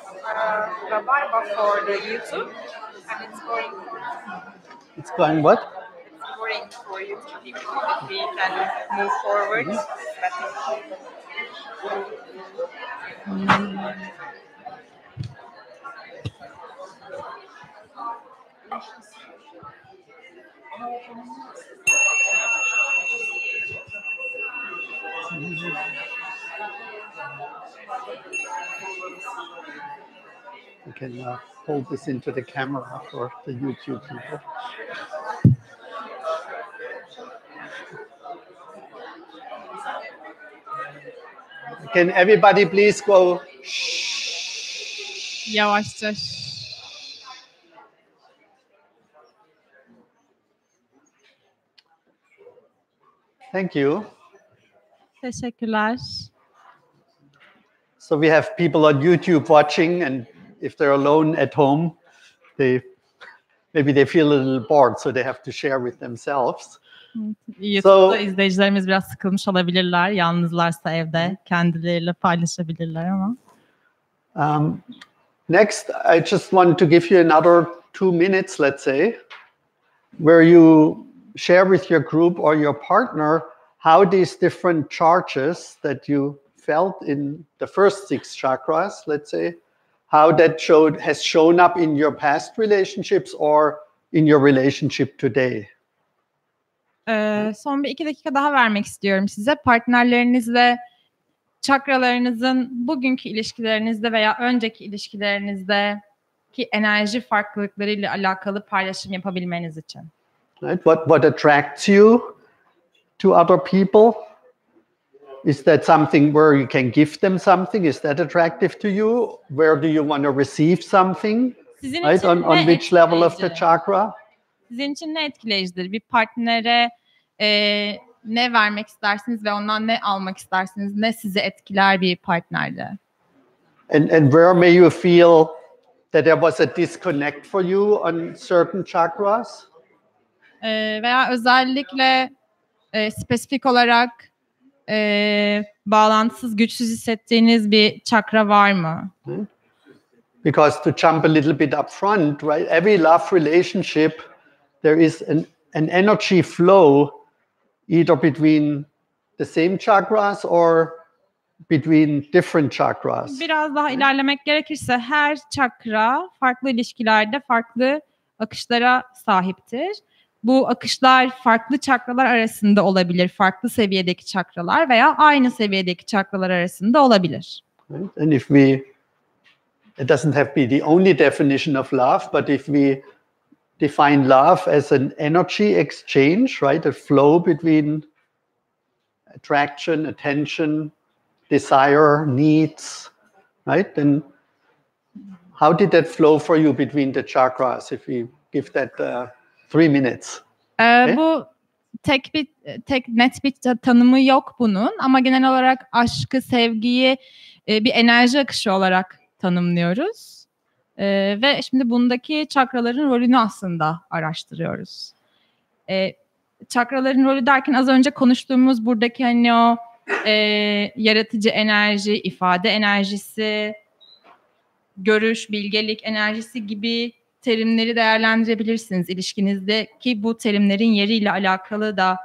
rabarba for the YouTube, and it's going. It's going what? It's ring for you to keep your feet and move forward. You can hold this into the camera for the YouTube people. Can everybody please go? Yavaşça. Thank you. Teşekkürler. So we have people on YouTube watching, and if they're alone at home, maybe they feel a little bored, so they have to share with themselves. YouTube'da izleyicilerimiz biraz sıkılmış olabilirler. Yalnızlarsa evde kendileriyle paylaşabilirler ama. Next, I just want to give you another 2 minutes, let's say, where you share with your group or your partner how these different charges that you felt in the first 6 chakras, let's say, how that has shown up in your past relationships or in your relationship today. Son bir 2 dakika daha vermek istiyorum size. Partnerlerinizle çakralarınızın bugünkü ilişkilerinizde veya önceki ilişkilerinizde enerji farklılıklarıyla alakalı paylaşım yapabilmeniz için. Right? What attracts you to other people? Is that something where you can give them something? Is that attractive to you? Where do you want to receive something? Right? On which level of the chakra? Sizin için ne etkileyicidir? Bir partnere ne vermek istersiniz ve ondan ne almak istersiniz? Ne sizi etkiler bir partnerde? And where may you feel that there was a disconnect for you on certain chakras? Veya özellikle spesifik olarak bağlantısız, güçsüz hissettiğiniz bir çakra var mı? Because to jump a little bit up front, right? Every love relationship, there is an energy flow either between the same chakras or between different chakras. Biraz daha ilerlemek gerekirse her çakra farklı ilişkilerde farklı akışlara sahiptir. Bu akışlar farklı çakralar arasında olabilir, farklı seviyedeki çakralar veya aynı seviyedeki çakralar arasında olabilir. Right? And it doesn't have to be the only definition of love, but if we define love as an energy exchange, right, a flow between attraction, attention, desire, needs, right, then how did that flow for you between the chakras, if we give that 3 minutes? Okay? Bu tek net bir tanımı yok bunun ama genel olarak aşkı, sevgiyi bir enerji akışı olarak tanımlıyoruz. Ve şimdi bundaki çakraların rolünü aslında araştırıyoruz. Çakraların rolü derken az önce konuştuğumuz buradaki hani o yaratıcı enerji, ifade enerjisi, görüş, bilgelik enerjisi gibi terimleri değerlendirebilirsiniz ilişkinizdeki bu terimlerin yeriyle alakalı da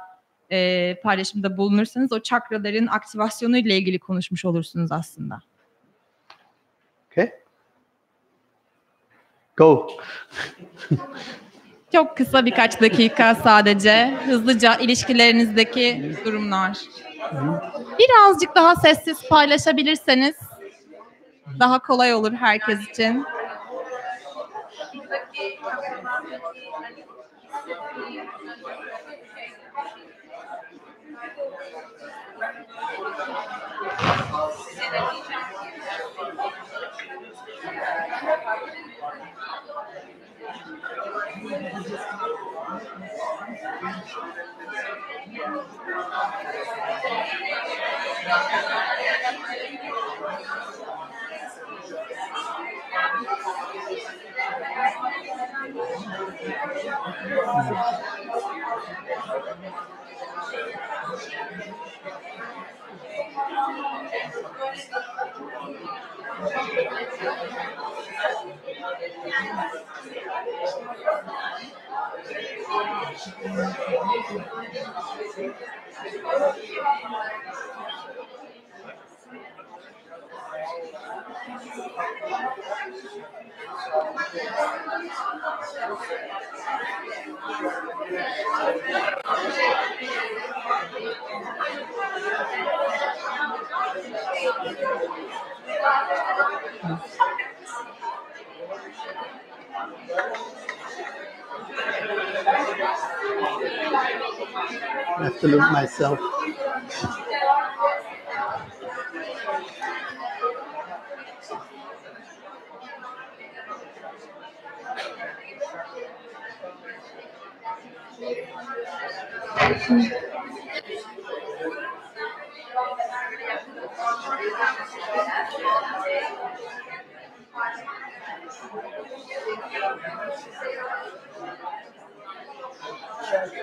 paylaşımda bulunursanız o çakraların aktivasyonu ile ilgili konuşmuş olursunuz aslında. Okay. Go. Çok kısa birkaç dakika sadece hızlıca ilişkilerinizdeki durumlar. Birazcık daha sessiz paylaşabilirseniz daha kolay olur herkes için. I have to look myself.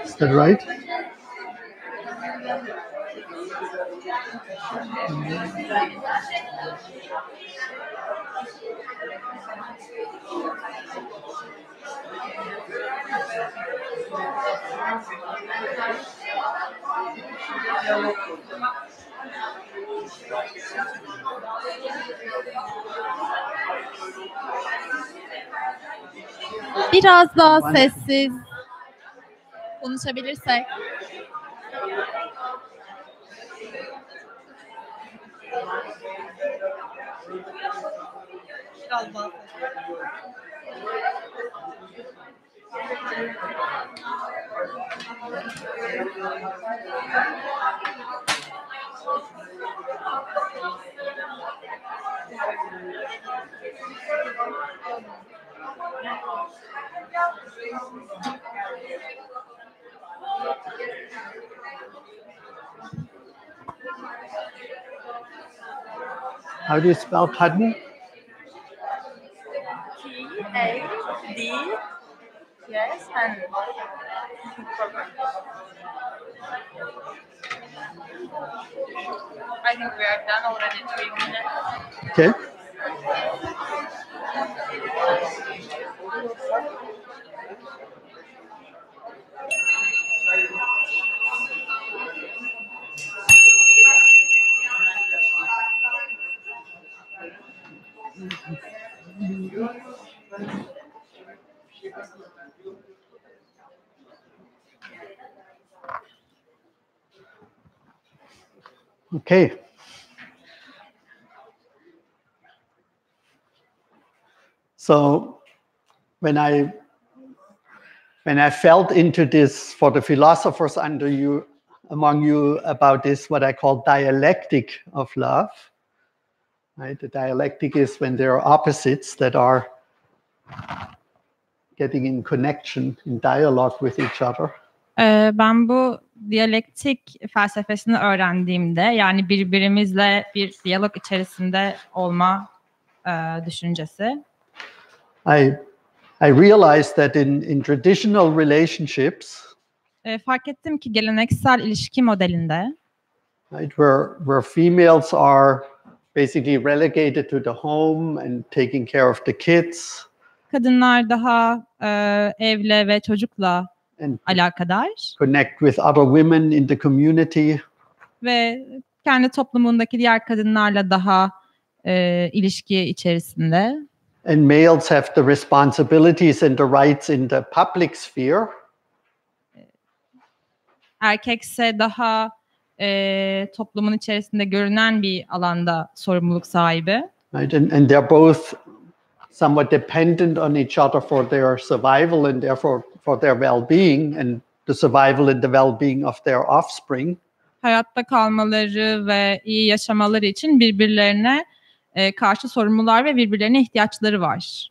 Is that right? Biraz daha sessiz konuşabilirsek. Biraz daha sessiz. How do you spell Padma? T-A-D. Yes, and I think we are done already 3 minutes. Okay. Okay. So when I felt into this, for the philosophers among you about this, what I call dialectic of love, right? The dialectic is when there are opposites that are getting in connection, in dialogue with each other. Ben bu diyalektik felsefesini öğrendiğimde, yani birbirimizle bir diyalog içerisinde olma düşüncesi. I realized that in traditional relationships, fark ettim ki geleneksel ilişki modelinde, right, where females are basically relegated to the home and taking care of the kids, kadınlar daha evle ve çocukla alakadar, connect with other women in the community, ve kendi toplumundaki diğer kadınlarla daha ilişki içerisinde. And males have the responsibilities and the rights in the public sphere. Erkekse daha toplumun içerisinde görünen bir alanda sorumluluk sahibi. Right, and they're both somewhat dependent on each other for their survival and therefore for their well-being and the survival and the well-being of their offspring. Hayatta kalmaları ve iyi yaşamaları için birbirlerine karşı sorumlular ve birbirlerine ihtiyaçları var.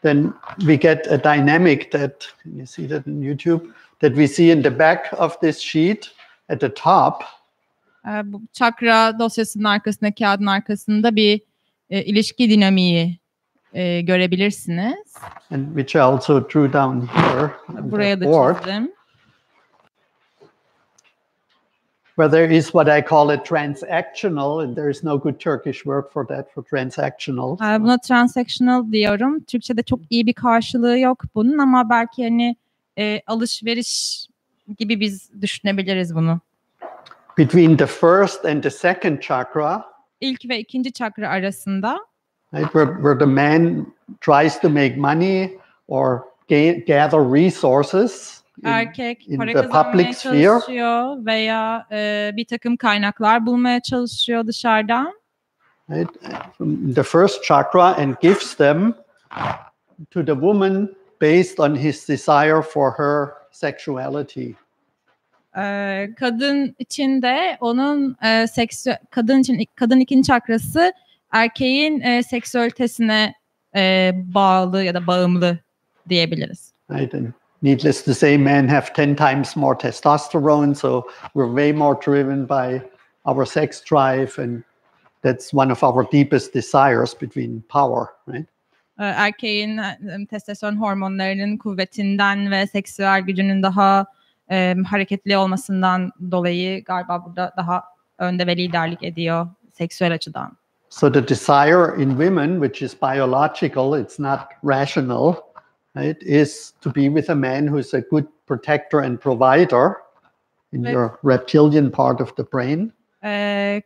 Then we get a dynamic that, can you see that in YouTube, that we see in the back of this sheet at the top. Bu çakra dosyasının arkasında, kağıdın arkasında bir ilişki dinamiği görebilirsiniz. And which I also drew down here. Buraya da çizdim. Where there is what I call a transactional, and there is no good Turkish word for that, for transactional. Buna transactional diyorum. Türkçe'de çok iyi bir karşılığı yok bunun, ama belki hani alışveriş gibi biz düşünebiliriz bunu. Between the first and the second chakra, İlk ve ikinci çakra arasında, right, where the man tries to make money or gather resources erkek in para the kazanmaya public sphere, çalışıyor veya bir takım kaynaklar bulmaya çalışıyor dışarıdan. right, from the first chakra, and gives them to the woman based on his desire for her sexuality. Kadın için de onun kadın ikinci çakrası erkeğin seksüalitesine bağlı ya da bağımlı diyebiliriz. Right, and needless to say, men have 10 times more testosterone, so we're way more driven by our sex drive, and that's one of our deepest desires between power, right? Erkeğin testosteron hormonlarının kuvvetinden ve seksüel gücünün daha hareketli olmasından dolayı galiba burada daha önde ve liderlik ediyor seksüel açıdan. So the desire in women, which is biological, it's not rational, right, is to be with a man who's a good protector and provider in your reptilian part of the brain.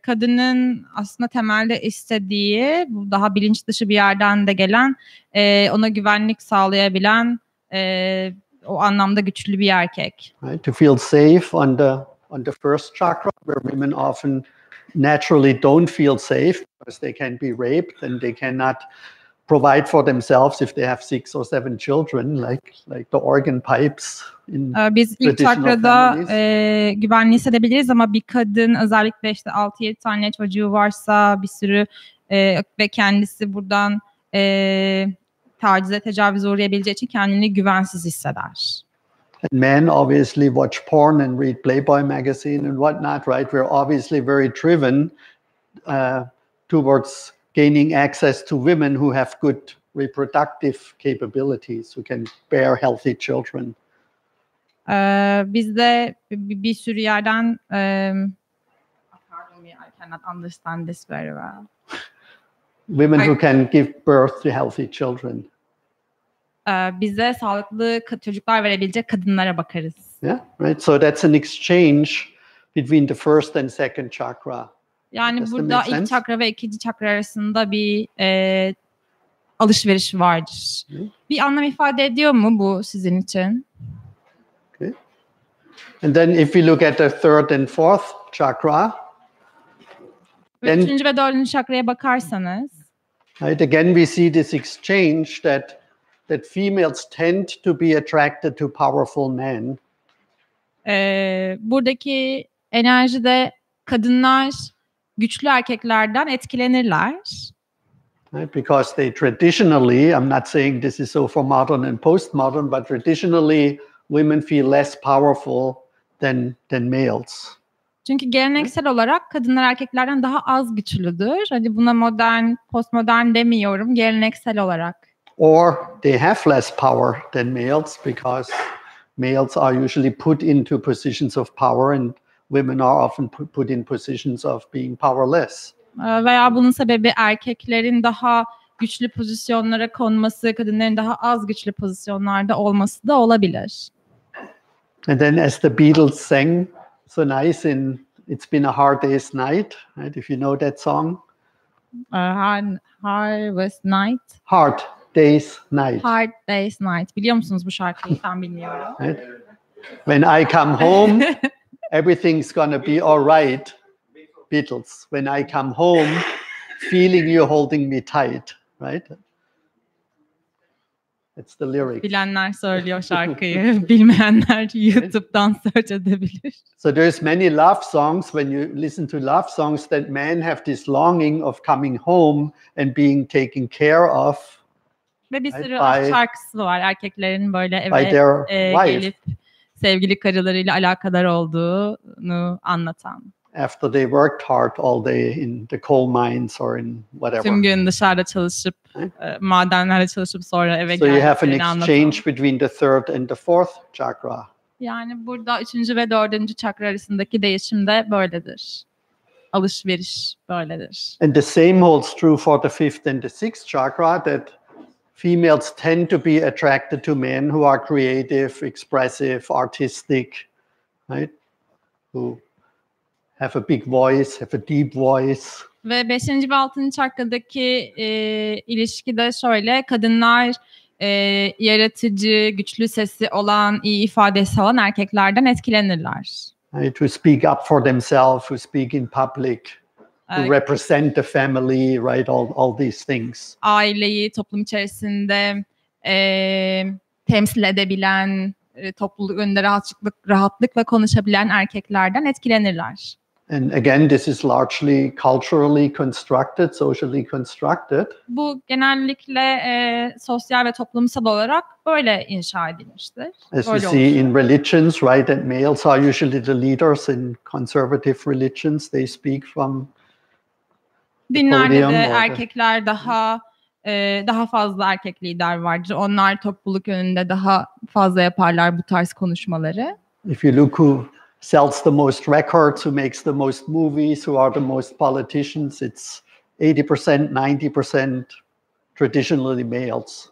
Kadının aslında temelde istediği, bu daha bilinç dışı bir yerden de gelen, ona güvenlik sağlayabilen, o anlamda güçlü bir erkek. Right, to feel safe on the first chakra, where women often naturally don't feel safe because they can be raped and they cannot provide for themselves if they have 6 or 7 children, like the organ pipes in biz ilk çakrada güvenli hissedebiliriz ama bir kadın özellikle işte 6-7 tane çocuğu varsa bir sürü ve kendisi buradan tacize, tecavüze uğrayabileceği için kendini güvensiz hisseder. And men obviously watch porn and read Playboy magazine and whatnot, right? We're obviously very driven towards gaining access to women who have good reproductive capabilities, who can bear healthy children. Biz de bir sürü yerden pardon me, I cannot understand this very well. Women who can give birth to healthy children. Bize sağlıklı çocuklar verebilecek kadınlara bakarız. Yeah, right. So that's an exchange between the first and second chakra. Yani burada ilk çakra ve ikinci çakra arasında bir alışveriş vardır. Bir anlam ifade ediyor mu bu sizin için? Okay. And then if we look at the third and fourth chakra, üçüncü ve dördüncü çakraya bakarsanız, right, again we see this exchange that females tend to be attracted to powerful men. Buradaki enerjide kadınlar güçlü erkeklerden etkilenirler. Right, because they traditionally, I'm not saying this is so for modern and postmodern, but traditionally women feel less powerful than males. Çünkü geleneksel olarak kadınlar erkeklerden daha az güçlüdür. Hani buna modern, postmodern demiyorum, geleneksel olarak. Or they have less power than males because males are usually put into positions of power and women are often put in positions of being powerless. Veya bunun sebebi erkeklerin daha güçlü pozisyonlara konması, kadınların daha az güçlü pozisyonlarda olması da olabilir. And then as the Beatles sang so nice in It's Been a Hard Day's Night, right? If you know that song. Harvest Night. Hard Day's Night. Hard Day's Night. Biliyor musunuz bu şarkıyı? Ben bilmiyorum. Right? When I come home, everything's gonna be all right. Beatles. When I come home, feeling you holding me tight. Right? That's the lyric. Bilenler söylüyor şarkıyı. Bilmeyenler YouTube'dan search edebilir. So there's many love songs. When you listen to love songs, that men have this longing of coming home and being taken care of. Ve bir sürü şarkısı var erkeklerin böyle eve gelip sevgili karılarıyla alakadar olduğunu anlatan. After they worked hard all day in the coal mines or in whatever. Tüm gün dışarıda çalışıp, madenlerde çalışıp sonra eve geldiklerini anlatan. So you have an exchange anlatan. between the third and the fourth chakra. Yani burada üçüncü ve dördüncü çakra arasındaki değişim de böyledir. Alışveriş böyledir. And the same holds true for the fifth and the sixth chakra, that females tend to be attracted to men who are creative, expressive, artistic, right? Who have a big voice, have a deep voice. Ve 5. ve 6. çakradaki ilişkide şöyle, kadınlar yaratıcı, güçlü sesi olan, iyi ifadesi olan erkeklerden etkilenirler. Right? Who speak up for themselves, who speak in public, who represent the family, right? All these things. Aileyi toplum içerisinde temsil edebilen, topluluk önünde rahatlıkla konuşabilen erkeklerden etkilenirler. And again, this is largely culturally constructed, socially constructed. Bu genellikle sosyal ve toplumsal olarak böyle inşa edilmiştir. As we see in religions, right, that males are usually the leaders in conservative religions. They speak from dinlerde de erkekler daha fazla erkek lider vardır. Onlar topluluk önünde daha fazla yaparlar bu tarz konuşmaları. If you look who sells the most records, who makes the most movies, who are the most politicians, it's 80%, 90% traditionally males.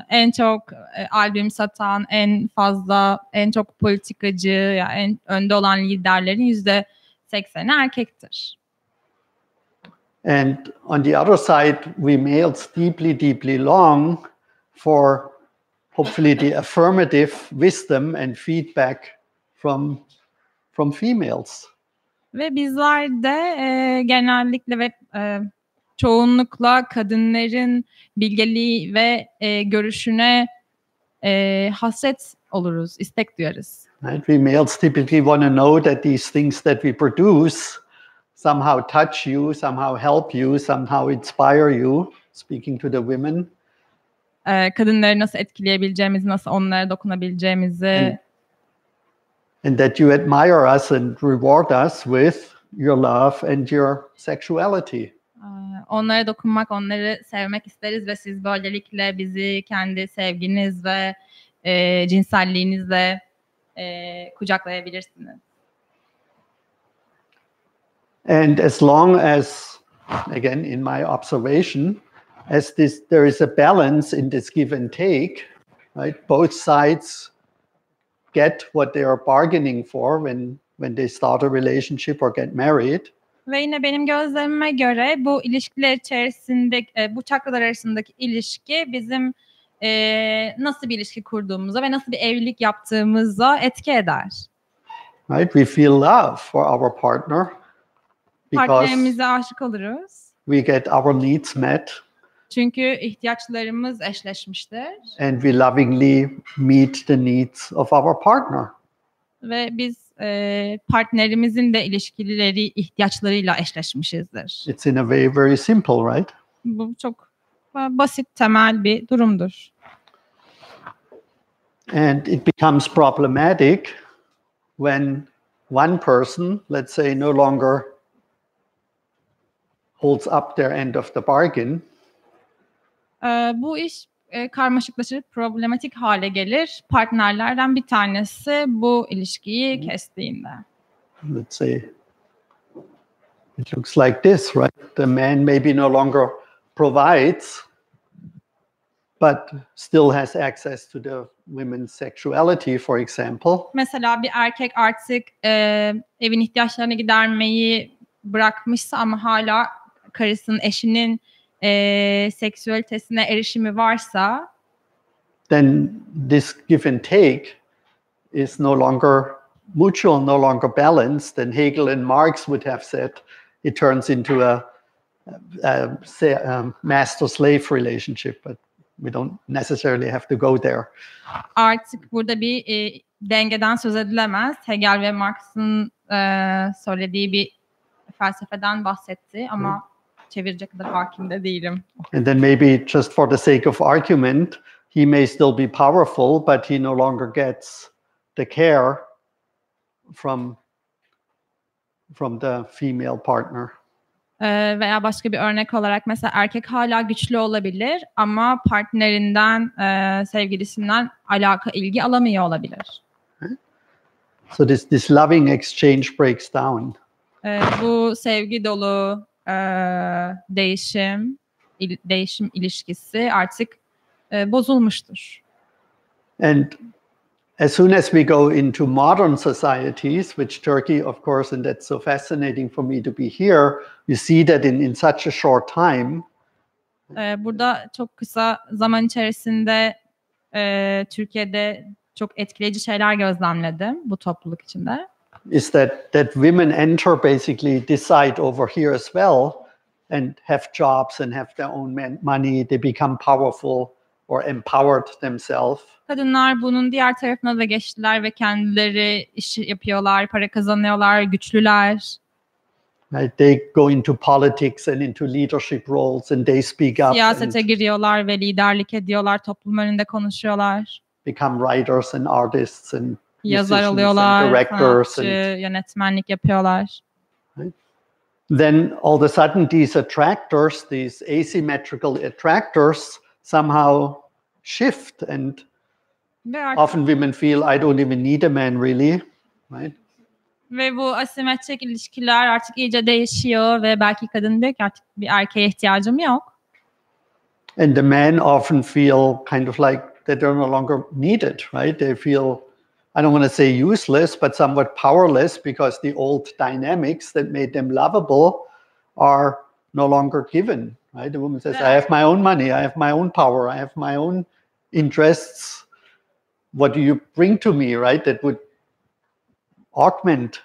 En çok albüm satan, en çok politikacı, yani en önde olan liderlerin %80'i erkektir. And on the other side, we males deeply long for hopefully the affirmative wisdom and feedback from females. Ve bizler de genellikle ve çoğunlukla kadınların bilgeliği ve görüşüne hasret oluruz, istek duyarız. Right? We males typically want to know that these things that we produce somehow touch you, somehow help you, somehow inspire you. Speaking to the women. Kadınları nasıl etkileyebileceğimizi, nasıl onlara dokunabileceğimizi. And that you admire us and reward us with your love and your sexuality. Onlara dokunmak, onları sevmek isteriz ve siz böylelikle bizi kendi sevginiz ve cinselliğinizle kucaklayabilirsiniz. And as long as, again, in my observation, as there is a balance in this give and take, right? Both sides get what they are bargaining for when they start a relationship or get married. Ve yine benim gözlemime göre bu ilişkiler içerisinde, bu çakralar arasındaki ilişki bizim nasıl bir ilişki kurduğumuza ve nasıl bir evlilik yaptığımıza etki eder. Right? We feel love for our partner. Partnerimize aşık oluruz. We get our needs met. Çünkü ihtiyaçlarımız eşleşmiştir. And we lovingly meet the needs of our partner. Ve biz partnerimizin de ihtiyaçlarıyla eşleşmişizdir. It's in a way very simple, right? Bu çok basit, temel bir durumdur. And it becomes problematic when one person, let's say, no longer holds up their end of the bargain. Bu iş karmaşıklaşır, problematik hale gelir. Partnerlerden bir tanesi bu ilişkiyi kestiğinde. Let's say it looks like this, right? The man maybe no longer provides, but still has access to the women's sexuality, for example. Mesela bir erkek artık evin ihtiyaçlarını gidermeyi bırakmışsa ama hala karısının, eşinin seksüalitesine erişimi varsa, then this give and take is no longer mutual, no longer balanced. And Hegel and Marx would have said it turns into a master-slave relationship, but we don't necessarily have to go there. Artık burada bir dengeden söz edilemez. Hegel ve Marx'ın söylediği bir felsefeden bahsetti ama çevirecek kadar hakim de değilim. And then maybe just for the sake of argument, he may still be powerful, but he no longer gets the care from the female partner. Veya başka bir örnek olarak mesela erkek hala güçlü olabilir ama partnerinden, sevgilisinden ilgi alamıyor olabilir. So this loving exchange breaks down. Bu sevgi dolu değişim ilişkisi artık bozulmuştur. And as soon as we go into modern societies, which Turkey, of course, and that's so fascinating for me to be here, you see that in such a short time. Burada çok kısa zaman içerisinde Türkiye'de çok etkileyici şeyler gözlemledim bu topluluk içinde. Is that women enter basically decide over here as well and have jobs and have their own money. They become powerful or empowered themselves. Kadınlar bunun diğer tarafına da geçtiler ve kendileri iş yapıyorlar, para kazanıyorlar, güçlüler. Right? They go into politics and into leadership roles and they speak up. Siyasete giriyorlar ve liderlik ediyorlar, toplum önünde konuşuyorlar. Become writers and artists and yazar oluyorlar, sanatçı, yönetmenlik yapıyorlar. Right? Then all of a sudden these attractors, these asymmetrical attractors somehow shift and often women feel I don't even need a man really, right? Ve bu asimetrik ilişkiler artık iyice değişiyor ve belki kadın diyor ki artık bir erkeğe ihtiyacım yok. And the men often feel kind of like that they're no longer needed, right? They feel, I don't want to say useless, but somewhat powerless because the old dynamics that made them lovable are no longer given, right? The woman says, I have my own money, I have my own power, I have my own interests. What do you bring to me, right? That would augment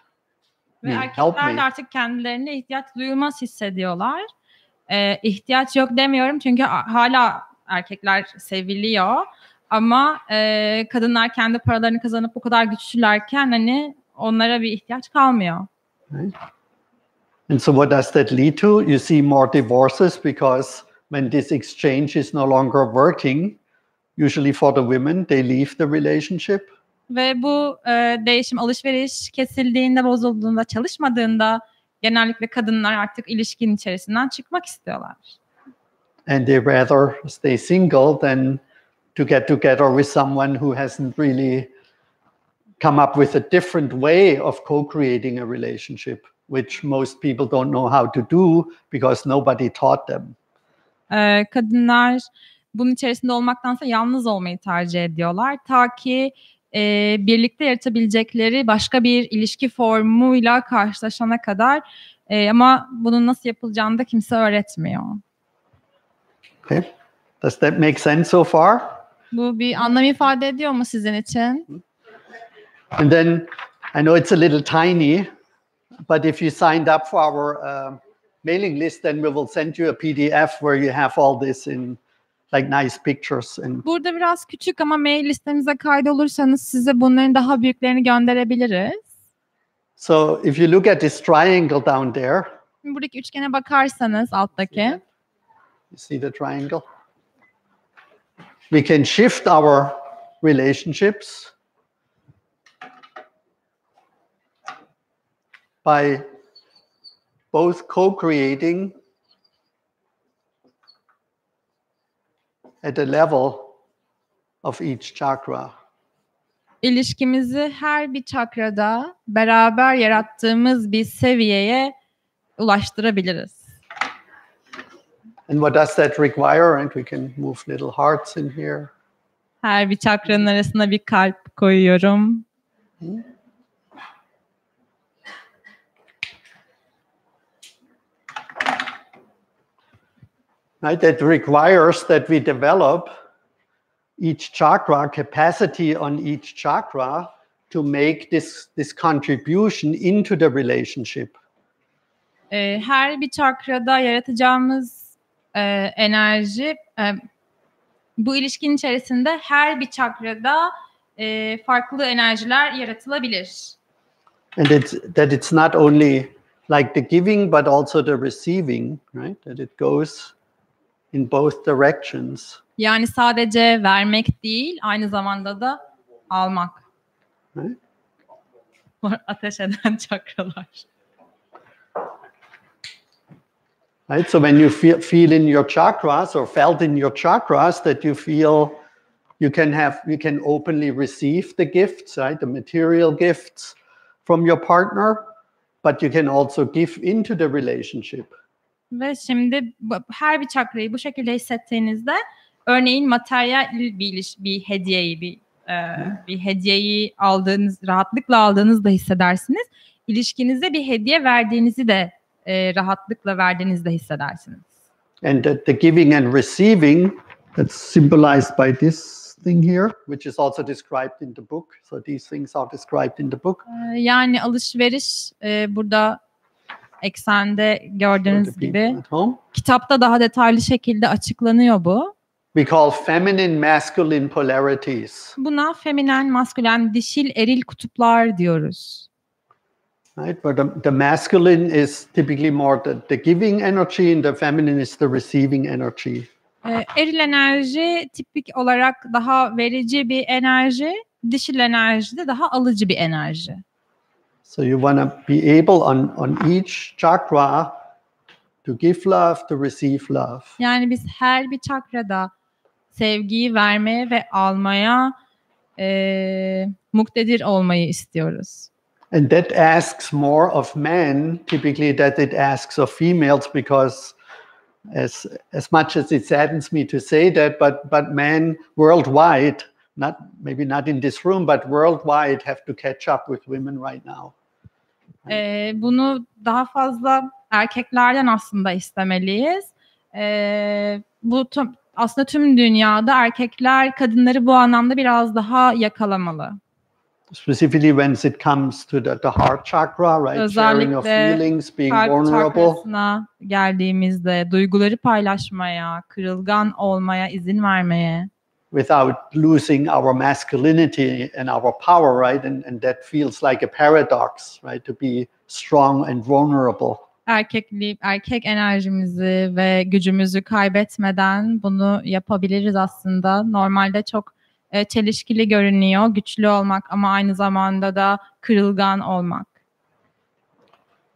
me, help me. Erkekler de artık kendilerine ihtiyaç duyulmaz hissediyorlar. İhtiyaç yok demiyorum çünkü hala erkekler seviliyor. Ama kadınlar kendi paralarını kazanıp bu kadar güçlülerken hani onlara bir ihtiyaç kalmıyor. Right. And so what does that lead to? You see more divorces because when this exchange is no longer working, usually for the women, they leave the relationship. Ve bu değişim, alışveriş kesildiğinde, bozulduğunda, çalışmadığında genellikle kadınlar artık ilişkinin içerisinden çıkmak istiyorlar. And they rather stay single than to get together with someone who hasn't really come up with a different way of co-creating a relationship, which most people don't know how to do because nobody taught them. Kadınlar bunun içerisinde olmaktansa yalnız olmayı tercih ediyorlar. Ta ki birlikte yaratabilecekleri başka bir ilişki formuyla karşılaşana kadar ama bunun nasıl yapılacağını da kimse öğretmiyor. Okay. Does that make sense so far? Bu bir anlam ifade ediyor mu sizin için? And then I know it's a little tiny, but if you signed up for our mailing list, then we will send you a PDF where you have all this in like nice pictures. And burada biraz küçük ama mail listemize kaydolursanız size bunların daha büyüklerini gönderebiliriz. So if you look at this triangle down there, buradaki üçgene bakarsanız alttaki. You see the triangle? We can shift our relationships by both co-creating at the level of each chakra. İlişkimizi her bir çakrada beraber yarattığımız bir seviyeye ulaştırabiliriz. And what does that require? And we can move little hearts in here. Her bir çakranın arasına bir kalp koyuyorum. Right, that requires that we develop each chakra, capacity on each chakra to make this contribution into the relationship. Her bir çakrada yaratacağımız enerji, bu ilişkinin içerisinde her bir çakrada farklı enerjiler yaratılabilir. And that it's not only like the giving, but also the receiving, right? That it goes in both directions. Yani sadece vermek değil, aynı zamanda da almak. Right? Ateş eden çakralar. Right? So when you feel in your chakras or felt in your chakras that you feel you can openly receive the gifts, right? The material gifts from your partner, but you can also give into the relationship. Ve şimdi her bir çakrayı bu şekilde hissettiğinizde Örneğin materyal bir hediyeyi rahatlıkla aldığınızda hissedersiniz. İlişkinize bir hediye verdiğinizi de rahatlıkla verdiğinizde hissedersiniz. And the giving and receiving, that's symbolized by this thing here, which is also described in the book. So these things are described in the book. Yani alışveriş burada eksende gördüğünüz gibi kitapta daha detaylı şekilde açıklanıyor bu. We call feminine, masculine polarities. Buna feminen, maskülen, dişil, eril kutuplar diyoruz. Right, but the masculine is typically more the giving energy, and the feminine is the receiving energy. Eril enerji tipik olarak daha verici bir enerji, dişil enerji de daha alıcı bir enerji. So you want to be able on each chakra to give love, to receive love. Yani biz her bir çakrada sevgiyi vermeye ve almaya muktedir olmayı istiyoruz. And that asks more of men typically than it asks of females, because as much as it saddens me to say that, but men worldwide, maybe not in this room, but worldwide have to catch up with women right now. Bunu daha fazla erkeklerden aslında istemeliyiz. Aslında tüm dünyada erkekler kadınları bu anlamda biraz daha yakalamalı. Specifically when it comes to the heart chakra, right? Sharing of feelings, being vulnerable. Kalp çakrasına geldiğimizde duyguları paylaşmaya, kırılgan olmaya izin vermeye. Without losing our masculinity and our power, right? And that feels like a paradox, right? To be strong and vulnerable. Erkek enerjimizi ve gücümüzü kaybetmeden bunu yapabiliriz aslında. Normalde çok çelişkili görünüyor, güçlü olmak ama aynı zamanda da kırılgan olmak.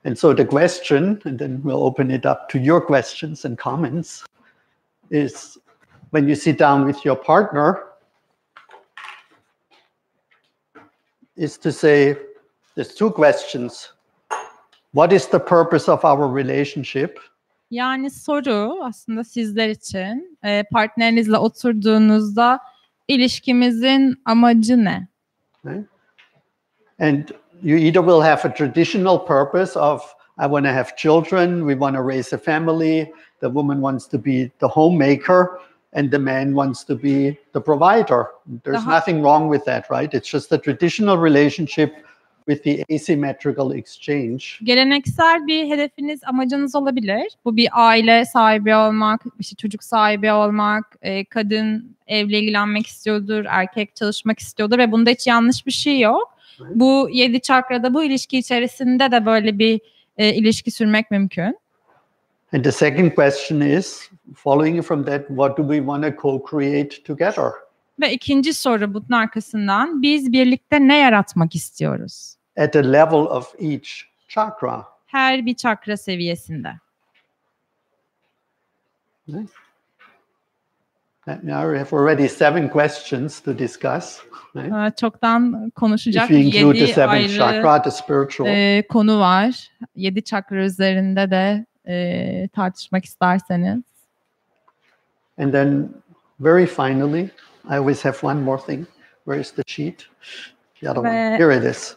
And so the question, and then we'll open it up to your questions and comments, is when you sit down with your partner, is to say, there's two questions. What is the purpose of our relationship? Yani soru aslında sizler için partnerinizle oturduğunuzda İlişkimizin amacı ne? Right? And you either will have a traditional purpose of, I want to have children, we want to raise a family, the woman wants to be the homemaker, and the man wants to be the provider. There's nothing wrong with that, right? It's just a traditional relationship with the asymmetrical exchange. Geleneksel bir hedefiniz, amacınız olabilir. Bu bir aile sahibi olmak, işte çocuk sahibi olmak, kadın evle ilgilenmek istiyordur, erkek çalışmak istiyordur ve bunda hiç yanlış bir şey yok. Bu 7 çakrada, bu ilişki içerisinde de böyle bir ilişki sürmek mümkün. And the second question is, following from that, what do we want to co-create together? Ve ikinci soru bunun arkasından, biz birlikte ne yaratmak istiyoruz? At the level of each chakra. Her bir çakra seviyesinde. Right. Now we have already 7 questions to discuss. Right? Çoktan konuşacak 7 ayrı chakra, the spiritual. Konu var. 7 çakra üzerinde de tartışmak isterseniz. And then very finally, I always have one more thing. Where is the sheet? The other one. Here it is.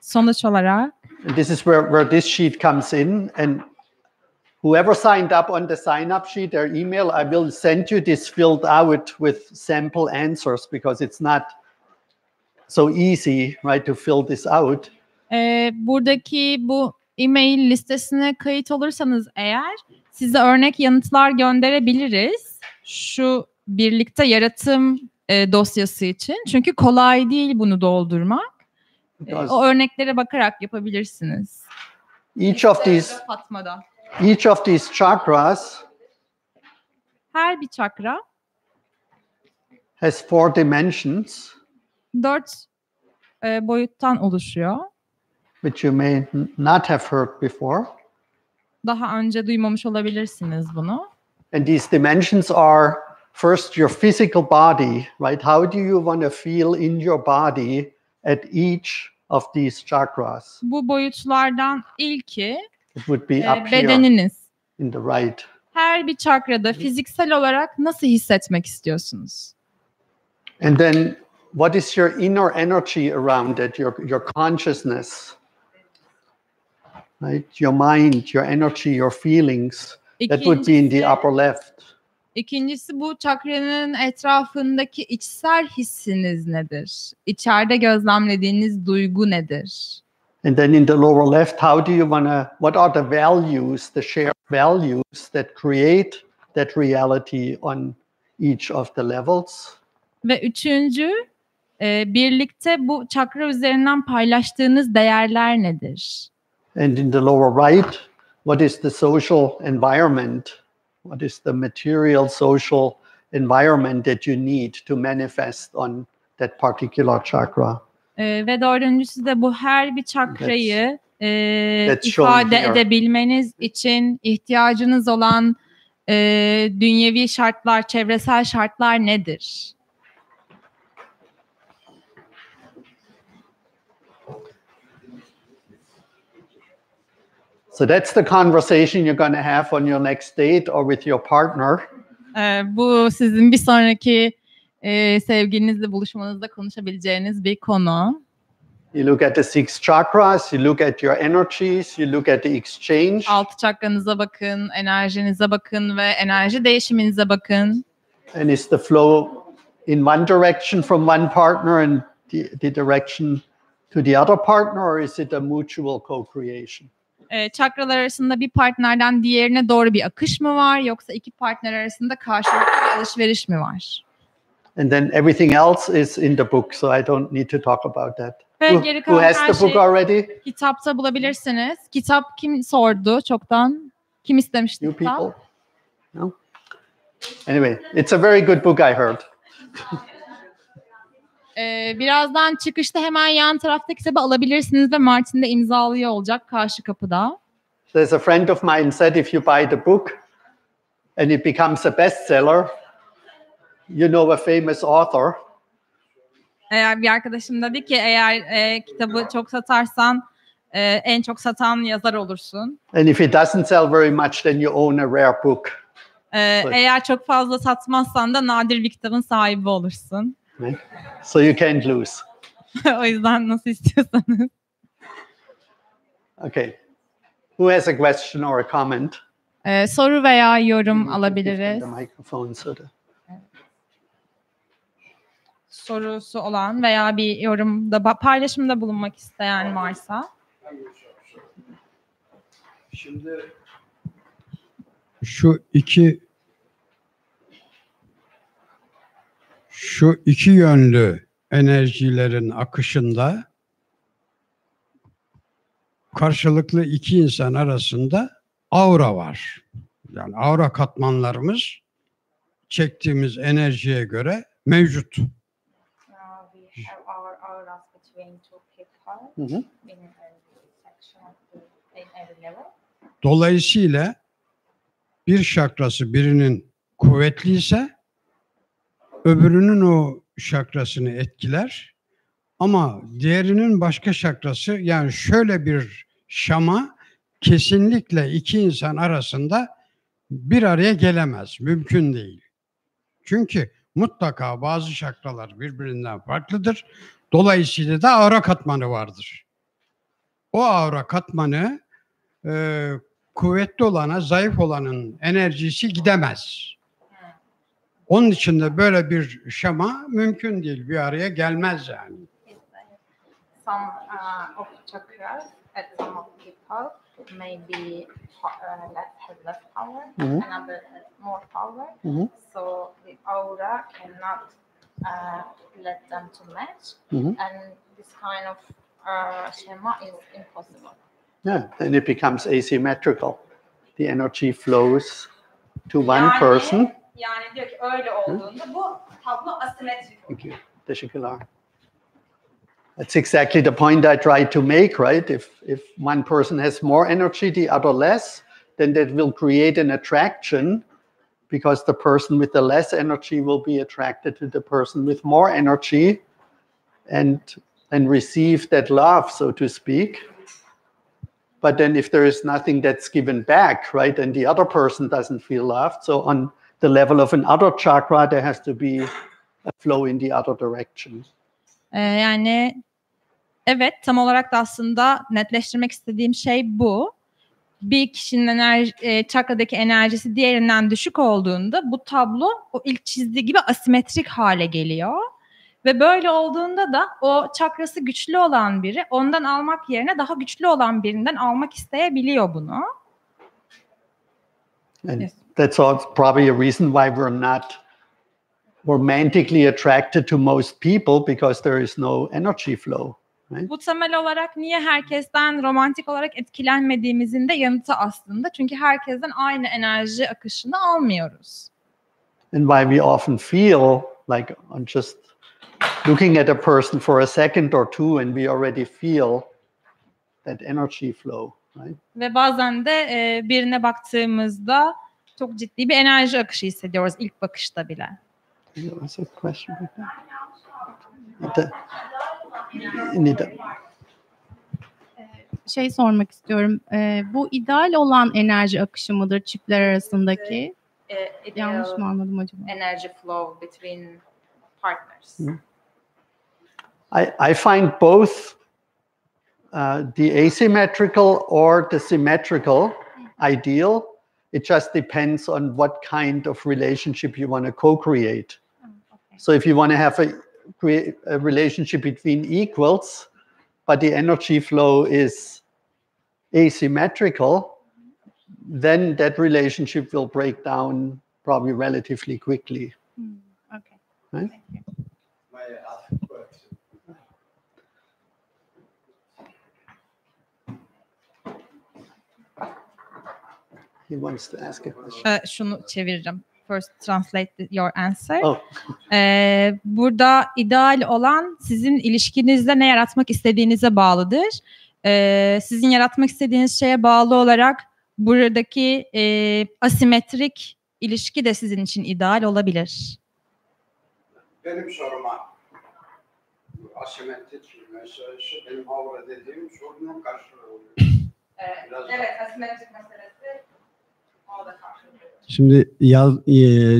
Sonuç olarak. And this is where this sheet comes in. And whoever signed up on the sign-up sheet, their email, I will send you this filled out with sample answers, because it's not so easy, right, to fill this out. Buradaki bu e-mail listesine kayıt olursanız eğer, size örnek yanıtlar gönderebiliriz. Şu birlikte yaratım dosyası için. Çünkü kolay değil bunu doldurmak. O örneklere bakarak yapabilirsiniz. Each of these chakras her bir çakra has 4 dimensions. 4 boyuttan oluşuyor. Which you may not have heard before. Daha önce duymamış olabilirsiniz bunu. And these dimensions are first your physical body, right? How do you want to feel in your body at each of these chakras? Bu boyutlardan ilki it would be up bedeniniz. Here in the right. her bir çakrada fiziksel olarak nasıl hissetmek istiyorsunuz? And then what is your inner energy around it, your consciousness, right? Your mind, your energy, your feelings. That would be in the upper left. İkincisi, bu çakranın etrafındaki içsel hissiniz nedir? İçeride gözlemlediğiniz duygu nedir? And then in the lower left, how do you what are the values, the shared values that create that reality on each of the levels? Ve üçüncü, birlikte bu çakra üzerinden paylaştığınız değerler nedir? And in the lower right, what is the social environment? What is the material social environment that you need to manifest on that particular chakra? Ve dördüncüsü de bu her bir çakrayı ifade edebilmeniz için ihtiyacınız olan dünyevi şartlar, çevresel şartlar nedir? So that's the conversation you're going to have on your next date or with your partner. Bu sizin bir sonraki sevgilinizle buluşmanızda konuşabileceğiniz bir konu. You look at the 6 chakras, you look at your energies, you look at the exchange. 6 çakranıza bakın, enerjinize bakın ve enerji değişiminize bakın. And is the flow in one direction from one partner and the direction to the other partner, or is it a mutual co-creation? Çakralar arasında bir partnerden diğerine doğru bir akış mı var, yoksa iki partner arasında karşılıklı bir alışveriş mi var? And then everything else is in the book, so I don't need to talk about that. Who has the book already? Kitapta bulabilirsiniz. Kitap kim sordu çoktan? Kim istemişti? You people? No? Anyway, it's a very good book, I heard. Birazdan çıkışta hemen yan taraftaki kitabı alabilirsiniz ve Martin de imzalıyor olacak karşı kapıda. There's a friend of mine said if you buy the book and it becomes a bestseller, you know a famous author. Bir arkadaşım dedi ki eğer kitabı çok satarsan en çok satan yazar olursun. And if it doesn't sell very much, then you own a rare book. Eğer çok fazla satmazsan da nadir bir kitabın sahibi olursun. So you can't lose. O yüzden nasıl istiyorsanız. Okay. Who has a question or a comment? Soru veya yorum alabiliriz. The microphone, so Sorusu olan veya bir yorumda, paylaşımda bulunmak isteyen varsa. Şimdi şu iki yönlü enerjilerin akışında karşılıklı iki insan arasında aura var. Yani aura katmanlarımız çektiğimiz enerjiye göre mevcut. Dolayısıyla bir şakrası birinin kuvvetliyse öbürünün o şakrasını etkiler, ama diğerinin başka şakrası, yani şöyle bir şama kesinlikle iki insan arasında bir araya gelemez. Mümkün değil. Çünkü mutlaka bazı şakralar birbirinden farklıdır. Dolayısıyla da aura katmanı vardır. O aura katmanı kuvvetli olana, zayıf olanın enerjisi gidemez. Onun için de böyle bir şema mümkün değil. Bir araya gelmez yani. Some of chakras at some of people maybe has less power, another has more power. So the aura cannot let them to match, and this kind of schema is impossible. Yeah, then it becomes asymmetrical. The energy flows to one person. Yani diyor ki öyle olduğunda bu tablo asimetrik olur. Thank you. Teşekkürler. That's exactly the point I tried to make, right? If one person has more energy, the other less, then that will create an attraction, because the person with the less energy will be attracted to the person with more energy and receive that love, so to speak. But then if there is nothing that's given back, right, and the other person doesn't feel loved, so on the level of another chakra, there has to be a flow in the other direction. Yani evet, tam olarak da aslında netleştirmek istediğim şey bu. Bir kişinin çakradaki enerjisi diğerinden düşük olduğunda bu tablo o ilk çizdiği gibi asimetrik hale geliyor. Ve böyle olduğunda da o çakrası güçlü olan biri ondan almak yerine daha güçlü olan birinden almak isteyebiliyor bunu. And that's also probably a reason why we're not romantically attracted to most people, because there is no energy flow. Right? Bu temel olarak niye herkesten romantik olarak etkilenmediğimizin de yanıtı aslında. Çünkü herkesten aynı enerji akışını almıyoruz. And why we often feel like on just looking at a person for a second or two and we already feel that energy flow. Right? Ve bazen de birine baktığımızda çok ciddi bir enerji akışı hissediyoruz ilk bakışta bile. What's the question? Şey sormak istiyorum. Bu ideal olan enerji akışı mıdır çiftler arasındaki? Yanlış mı anladım acaba? Energy flow between partners. I find both the asymmetrical or the symmetrical ideal. It just depends on what kind of relationship you want to co-create. Okay. So if you want to have a relationship between equals, but the energy flow is asymmetrical, then that relationship will break down probably relatively quickly. Okay. Right? Thank you. May I ask a question? He wants to ask a question. Şunu çevireceğim. First translate your answer. Oh. Burada ideal olan sizin ilişkinizde ne yaratmak istediğinize bağlıdır. Sizin yaratmak istediğiniz şeye bağlı olarak buradaki asimetrik ilişki de sizin için ideal olabilir. Benim soruma asimetrik meselesi benim havra dediğim sorunun karşılığı oluyor. Evet, asimetrik meselesi o da karşılığı. Şimdi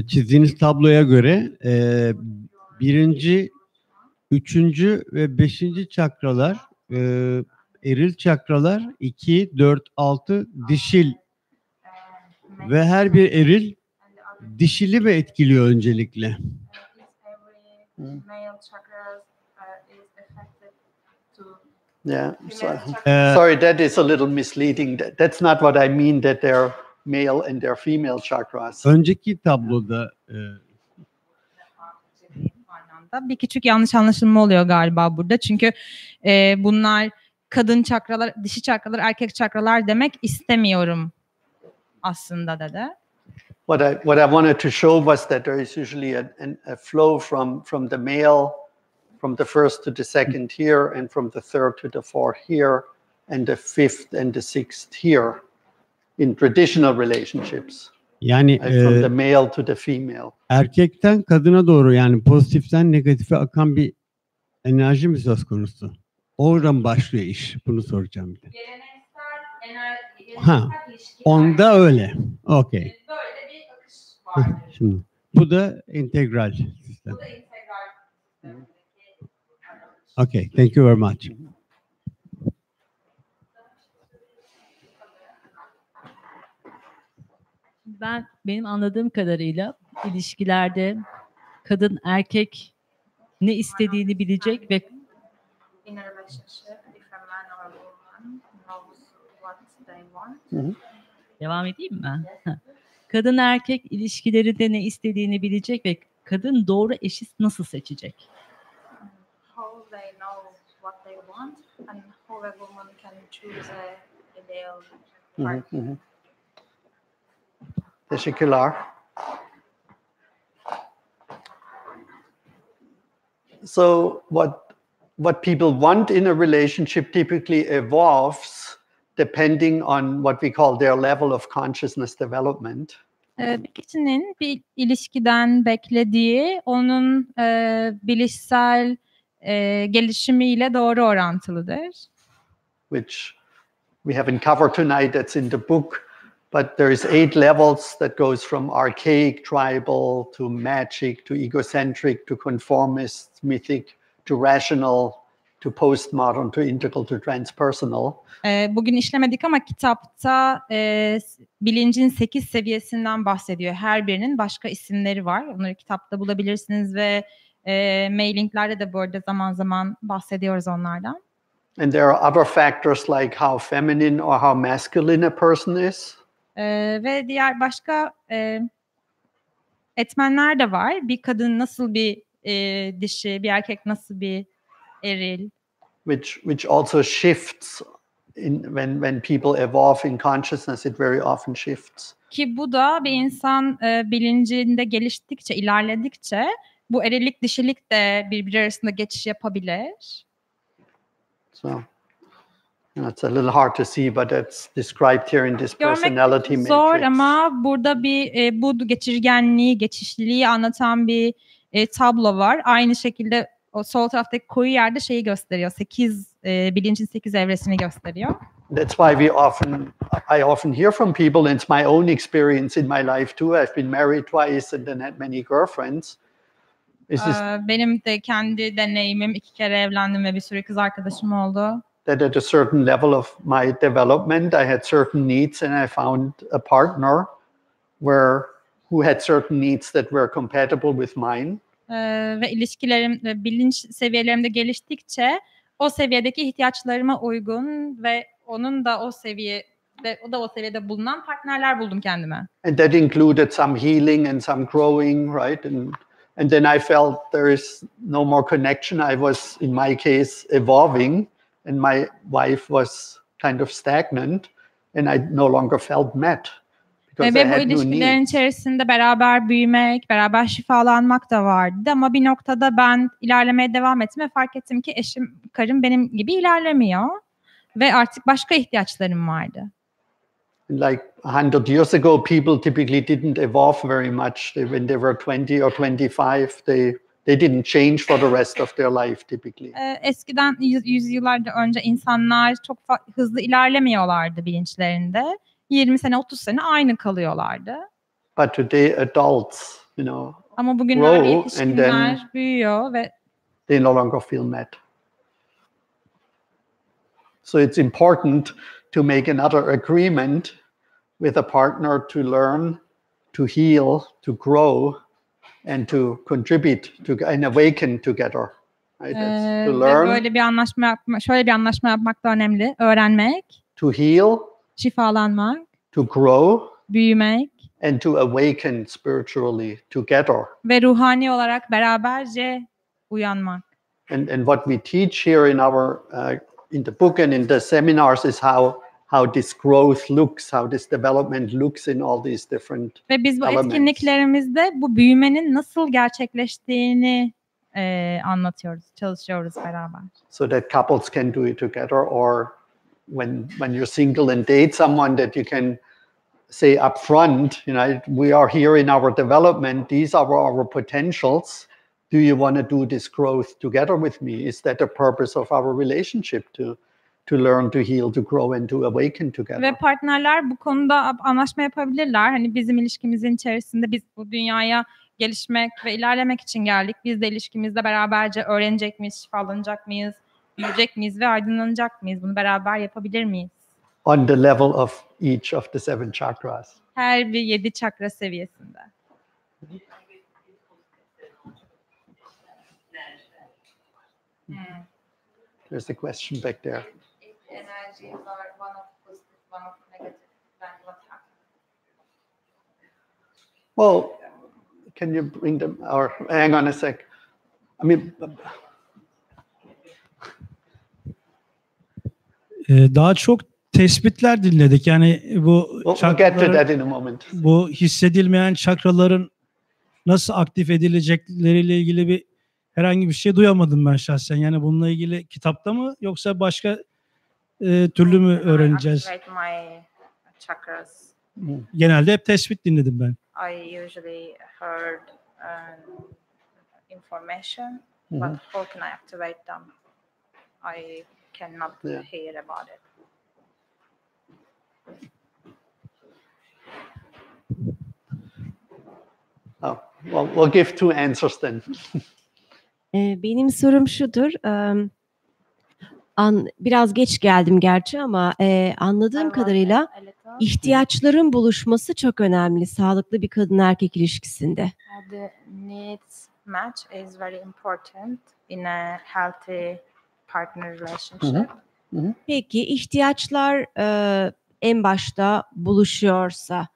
çizdiğiniz tabloya göre birinci, üçüncü ve beşinci çakralar eril çakralar 2, 4, 6 dişil ve her bir eril dişili mi etkiliyor öncelikle? Yeah, sorry, that is a little misleading. That's not what I mean, that they're male and they're female chakras. Önceki tabloda Bir küçük yanlış anlaşılma oluyor galiba burada. Çünkü bunlar kadın çakralar, dişi çakralar, erkek çakralar demek istemiyorum aslında dedi. What I wanted to show was that there is usually a flow from the male, from the first to the second here, and from the third to the fourth here, and the fifth and the sixth here in traditional relationships. Yani from the male to the female. Erkekten kadına doğru, yani pozitiften negatife akan bir enerji mi söz konusu? Oradan başlıyor iş. Bunu soracağım bir de. Geleneksel ilişkiler. Onda öyle. Okay. Böyle bir akış var. Şimdi bu da integral sistem. Bu da integral. Okay, thank you very much. Benim anladığım kadarıyla ilişkilerde kadın erkek ne istediğini bilecek ve devam edeyim mi? Kadın erkek ilişkilerinde ne istediğini bilecek ve kadın doğru eşi nasıl seçecek? How they know what they want and how a woman can choose a ideal partner. Teşekkürler. So what people want in a relationship typically evolves depending on what we call their level of consciousness development. Bir kişinin bir ilişkiden beklediği onun bilişsel gelişimiyle doğru orantılıdır. Which we haven't covered tonight that's in the book, but there's 8 levels that goes from archaic, tribal, to magic, to egocentric, to conformist, mythic, to rational, to postmodern, to integral, to transpersonal. Bugün işlemedik ama kitapta bilincin 8 seviyesinden bahsediyor. Her birinin başka isimleri var. Onları kitapta bulabilirsiniz ve mailinglerde de bu arada zaman zaman bahsediyoruz onlardan. And there are other factors like how feminine or how masculine a person is. Ve diğer başka etmenler de var. Bir kadın nasıl bir dişi, bir erkek nasıl bir eril. Which also shifts when people evolve in consciousness, it very often shifts. Ki bu da bir insan bilincinde geliştikçe, ilerledikçe bu erillik, dişilik de birbiri arasında geçiş yapabilir. So it's a little hard to see, but it's described here in this personality matrix. Zor ama burada bir bu geçirgenliği, geçişliliği anlatan bir tablo var. Aynı şekilde o sol taraftaki koyu yerde şeyi gösteriyor. Bilincin 8 evresini gösteriyor. That's why I often hear from people, and it's my own experience in my life too. I've been married twice and then had many girlfriends. Benim de kendi deneyimim, 2 kere evlendim ve bir sürü kız arkadaşım oldu. That at a certain level of my development, I had certain needs, and I found a partner who had certain needs that were compatible with mine. Ve ilişkilerim, bilinç seviyelerimde geliştikçe o seviyedeki ihtiyaçlarıma uygun ve onun da o seviyede bulunan partnerler buldum kendime. And that included some healing and some growing, right? And then I felt there is no more connection. I was, in my case, evolving, and my wife was kind of stagnant, and I no longer felt met. Ve bu ilişkilerin içerisinde beraber büyümek, beraber şifalanmak da vardı. Ama bir noktada ben ilerlemeye devam ettim ve fark ettim ki karım benim gibi ilerlemiyor. Ve artık başka ihtiyaçlarım vardı. Like 100 years ago, people typically didn't evolve very much. When they were 20 or 25, they didn't change for the rest of their life typically. Eskiden yüzyıllarca önce insanlar çok hızlı ilerlemiyorlardı bilinçlerinde. 20 sene, 30 sene aynı kalıyorlardı. But today adults, ama bugünlerde yetişkinler büyüyor ve they no longer feel met. So it's important to make another agreement with a partner to learn, to heal, to grow, and to contribute and awaken together. Right? To learn. Şöyle bir anlaşma yapmak da önemli. Öğrenmek. To heal. Şifalanmak. To grow. Büyümek. And to awaken spiritually together. Ve ruhani olarak beraberce uyanmak. And what we teach here in the book and in the seminars is how this growth looks, how this development looks in all these different Ve biz bu etkinliklerimizde bu büyümenin nasıl gerçekleştiğini anlatıyoruz, çalışıyoruz beraber. So that couples can do it together, or when you're single and date someone, that you can say up front, we are here in our development, these are our potentials. Do you want to do this growth together with me? Is that the purpose of our relationship, to learn, to heal, to grow and to awaken together? Ve partnerler bu konuda anlaşma yapabilirler. Hani bizim ilişkimizin içerisinde biz bu dünyaya gelişmek ve ilerlemek için geldik. Biz de ilişkimizde beraberce öğrenecek miyiz, şifalanacak mıyız, büyüyecek miyiz ve aydınlanacak mıyız? Bunu beraber yapabilir miyiz? On the level of each of the 7 chakras. Her bir 7 çakra seviyesinde. There's a question back there. Energies are one of positive, one of negative, then what happens? Well, can you bring them, or hang on a sec. I mean, daha çok tespitler dinledik. Yani bu we'll get to that in a moment. Bu hissedilmeyen çakraların nasıl aktif edilecekleri ilgili herhangi bir şey duyamadım ben şahsen. Yani bununla ilgili kitapta mı yoksa başka türlü mü öğreneceğiz? Genelde hep tespit dinledim ben. I usually heard information, but how can I activate them? I cannot hear about it. Oh, well, we'll give two answers then. Benim sorum şudur. Biraz geç geldim gerçi ama anladığım kadarıyla ihtiyaçların buluşması çok önemli sağlıklı bir kadın erkek ilişkisinde. The needs match is very important in a healthy partner relationship. Peki ihtiyaçlar en başta buluşuyorsa,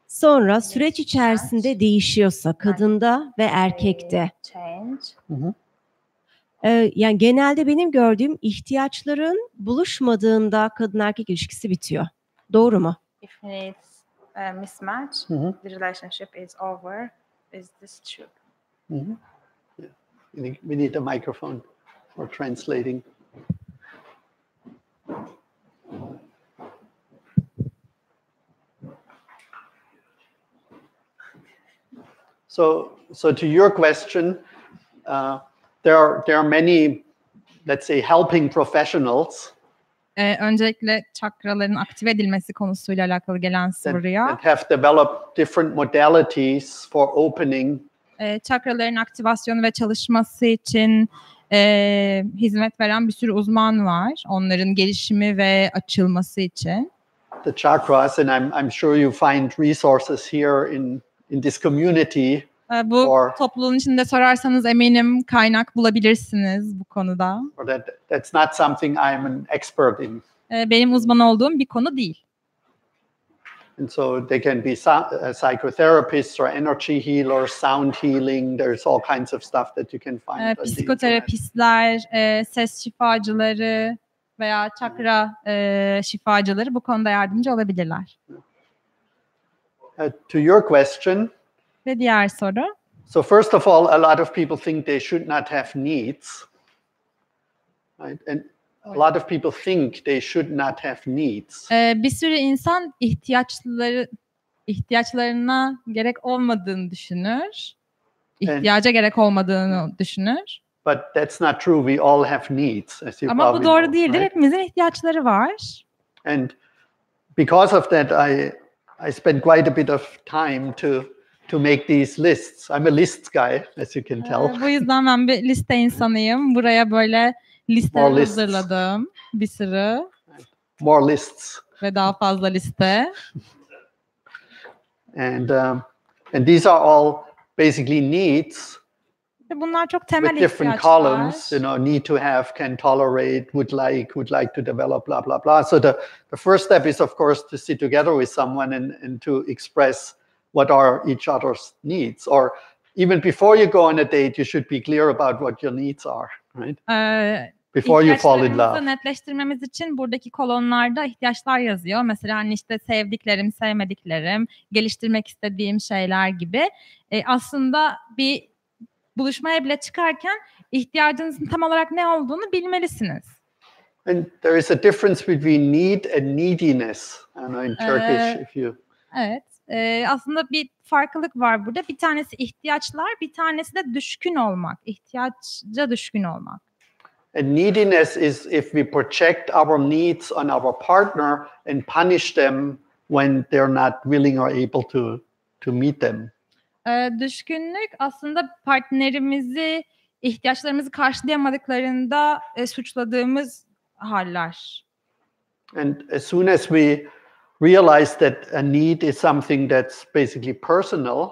sonra süreç içerisinde değişiyorsa kadında ve erkekte. Yani genelde benim gördüğüm ihtiyaçların buluşmadığında kadın erkek ilişkisi bitiyor. Doğru mu? If needs mismatch, the relationship is over. Is this true? Yeah. We need a microphone for translating. So to your question, there are many, let's say, helping professionals. Öncelikle çakraların aktive edilmesi konusuyla alakalı gelen soruya. That have developed different modalities for opening. Çakraların aktivasyonu ve çalışması için hizmet veren bir sürü uzman var. Onların gelişimi ve açılması için. The chakras, and I'm sure you find resources here in this community. Bu topluluğun içinde sorarsanız eminim kaynak bulabilirsiniz bu konuda. That's not something I'm an expert in. Benim uzman olduğum bir konu değil. And so they can be psychotherapists or energy healers, sound healing. There's all kinds of stuff that you can find. Psikoterapistler, ses şifacıları veya çakra şifacıları bu konuda yardımcı olabilirler. To your question. Ve diğer soru. So first of all, a lot of people think they should not have needs. Right? And a lot of people think they should not have needs. Bir sürü insan ihtiyaçlarına gerek olmadığını düşünür. İhtiyaca gerek olmadığını düşünür. But that's not true. We all have needs. Ama bu doğru değildir. Right? Hepimizin ihtiyaçları var. And because of that, I spend quite a bit of time to make these lists. I'm a list guy, as you can tell. Bu yüzden ben bir liste insanıyım. Buraya böyle listeler hazırladım. Bir sürü. More lists. Ve daha fazla liste. And these are all basically needs. Bunlar çok temel with different ihtiyaçlar. columns, need to have, can tolerate, would like to develop, blah blah blah. So the first step is, of course, to sit together with someone and to express what are each other's needs. Or even before you go on a date, you should be clear about what your needs are, right? Before you fall in love. Netleştirmemiz için buradaki kolonlarda ihtiyaçlar yazıyor. Mesela hani işte sevdiklerim, sevmediklerim, geliştirmek istediğim şeyler gibi. Aslında bir buluşmaya bile çıkarken ihtiyacınızın tam olarak ne olduğunu bilmelisiniz. And there is a difference between need and neediness. I know in Turkish, if you. Evet. Aslında bir farklılık var burada. Bir tanesi ihtiyaçlar, bir tanesi de düşkün olmak. İhtiyaca düşkün olmak. And neediness is if we project our needs on our partner and punish them when they're not willing or able to meet them. Düşkünlük aslında partnerimizi ihtiyaçlarımızı karşılayamadıklarında suçladığımız haller. And as soon as we realize that a need is something that's basically personal.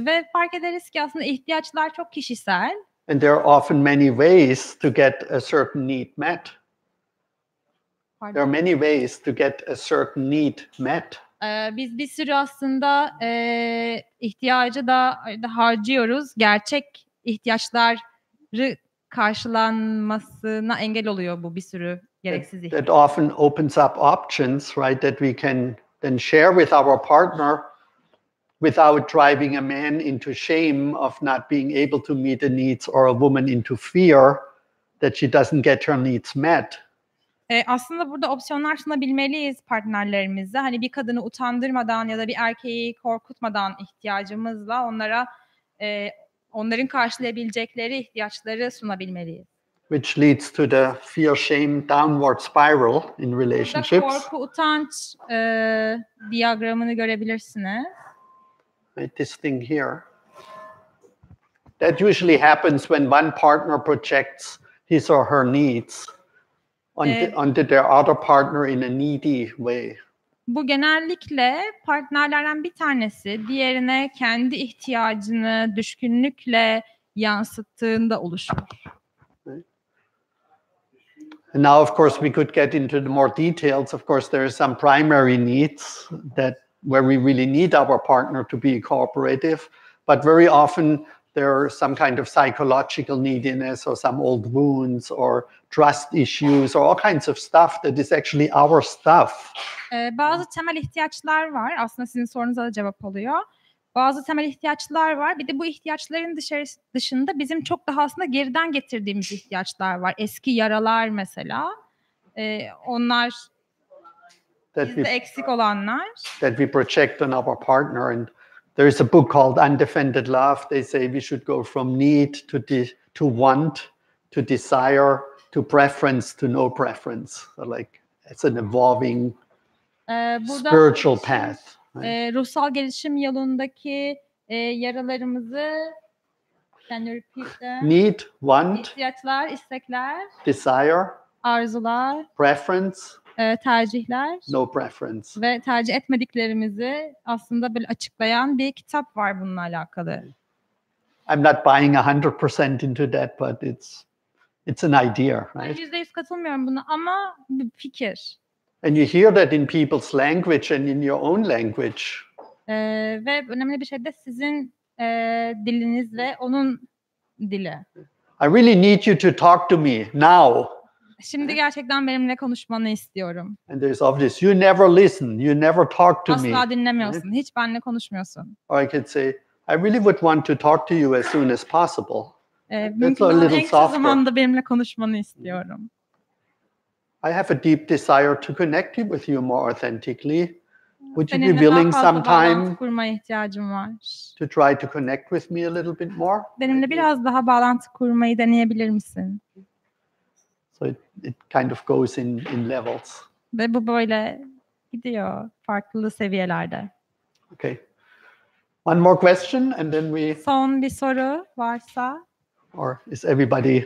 Ve fark ederiz ki aslında ihtiyaçlar çok kişisel. And there are often many ways to get a certain need met. There are many ways to get a certain need met. Biz bir sürü aslında ihtiyacı da harcıyoruz. Gerçek ihtiyaçları karşılanmasına engel oluyor bu bir sürü gereksiz ihtiyaç. That often opens up options, right, that we can then share with our partner without driving a man into shame of not being able to meet the needs or a woman into fear that she doesn't get her needs met. Aslında burada opsiyonlar sunabilmeliyiz partnerlerimize. Hani bir kadını utandırmadan ya da bir erkeği korkutmadan ihtiyacımızla onlara onların karşılayabilecekleri ihtiyaçları sunabilmeliyiz. which leads to the fear-shame downward spiral in Burada relationships. korku utanç diyagramını görebilirsiniz. Right, this thing here. That usually happens when one partner projects his or her needs onto their other partner in a needy way. Bu genellikle partnerlerden bir tanesi diğerine kendi ihtiyacını düşkünlükle yansıttığında oluşur. And now, of course, we could get into the more details. Of course, there are some primary needs where we really need our partner to be cooperative, but very often there are some kind of psychological neediness or some old wounds or trust issues or all kinds of stuff that is actually our stuff. Bazı temel ihtiyaçlar var. Aslında sizin sorunuza da cevap oluyor. Bazı temel ihtiyaçlar var. Bir de bu ihtiyaçların dışında bizim çok daha aslında geriden getirdiğimiz ihtiyaçlar var. Eski yaralar mesela. Onlar bizde eksik olanlar. That we project on our partner. And there is a book called Undefended Love. They say we should go from need to want, to desire, to preference, to no preference. So like it's an evolving spiritual path. Ruhsal gelişim yolundaki yaralarımızı need, want, ihtiyaçlar, istekler, desire, arzular, preference, tercihler, no preference. Ve tercih etmediklerimizi aslında böyle açıklayan bir kitap var bununla alakalı. I'm not buying 100% into that, but it's an idea, right? %100 katılmıyorum buna ama bir fikir. And you hear that in people's language and in your own language. Ve önemli bir şey de sizin diliniz ve onun dili. I really need you to talk to me now. Şimdi gerçekten benimle konuşmanı istiyorum. And there's obvious, you never listen, you never talk to me. Asla dinlemiyorsun, hiç benimle konuşmuyorsun. Or I could say, I really would want to talk to you as soon as possible. Mümkün olan en kısa zamanda benimle konuşmanı istiyorum. I have a deep desire to connect with you more authentically. Would you be willing sometime kurmaya ihtiyacım var. To try to connect with me a little bit more? Benimle biraz daha bağlantı kurmayı deneyebilir misin? So it kind of goes in levels. Ve bu böyle gidiyor farklı seviyelerde. Okay. One more question and then we... Son bir soru varsa? Or is everybody...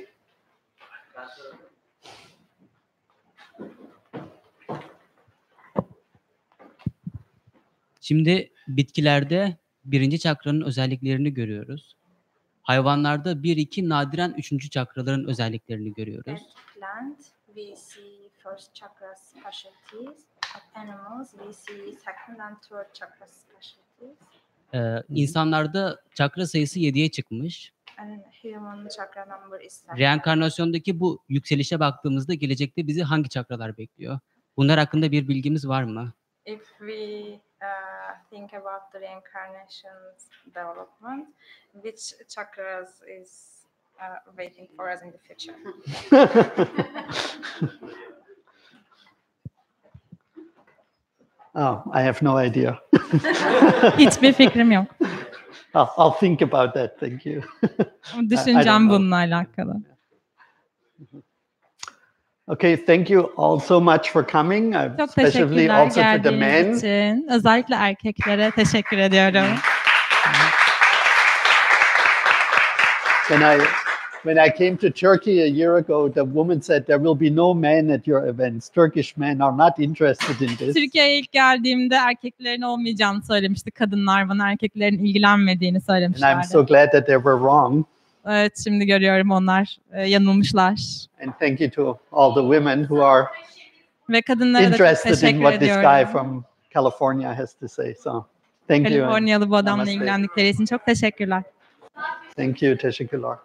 Şimdi bitkilerde birinci çakranın özelliklerini görüyoruz. Hayvanlarda 1-2 nadiren üçüncü çakraların özelliklerini görüyoruz. Plant, we see first chakra specialties. At animals, we see second and third chakra specialties. İnsanlarda çakra sayısı 7'ye çıkmış. And human chakra number is 7. Reenkarnasyondaki bu yükselişe baktığımızda gelecekte bizi hangi çakralar bekliyor? Bunlar hakkında bir bilgimiz var mı? If we think about the reincarnation's development, which chakras is waiting for us in the future? Oh, I have no idea. Hiçbir fikrim yok. I'll think about that. Thank you. Düşüneceğim bununla alakalı. Okay, thank you all so much for coming. Çok Especially teşekkürler also to the men. geldiğiniz için. Özellikle erkeklere teşekkür ediyorum. When I came to Turkey a year ago, the woman said there will be no men at your events. Turkish men are not interested in this. Türkiye'ye ilk geldiğimde erkeklerin olmayacağını söylemişti. Kadınlar bana erkeklerin ilgilenmediğini söylemişlerdi. And I'm so glad that they were wrong. Evet, şimdi görüyorum onlar yanılmışlar. And thank you to all the women who are ve kadınlara da çok interested in teşekkür what this ediyorum. guy from California has to say. So, thank you. Kaliforniyalı bu adamla Namaste. ilgilendikleri için çok teşekkürler. Thank you. Teşekkürler.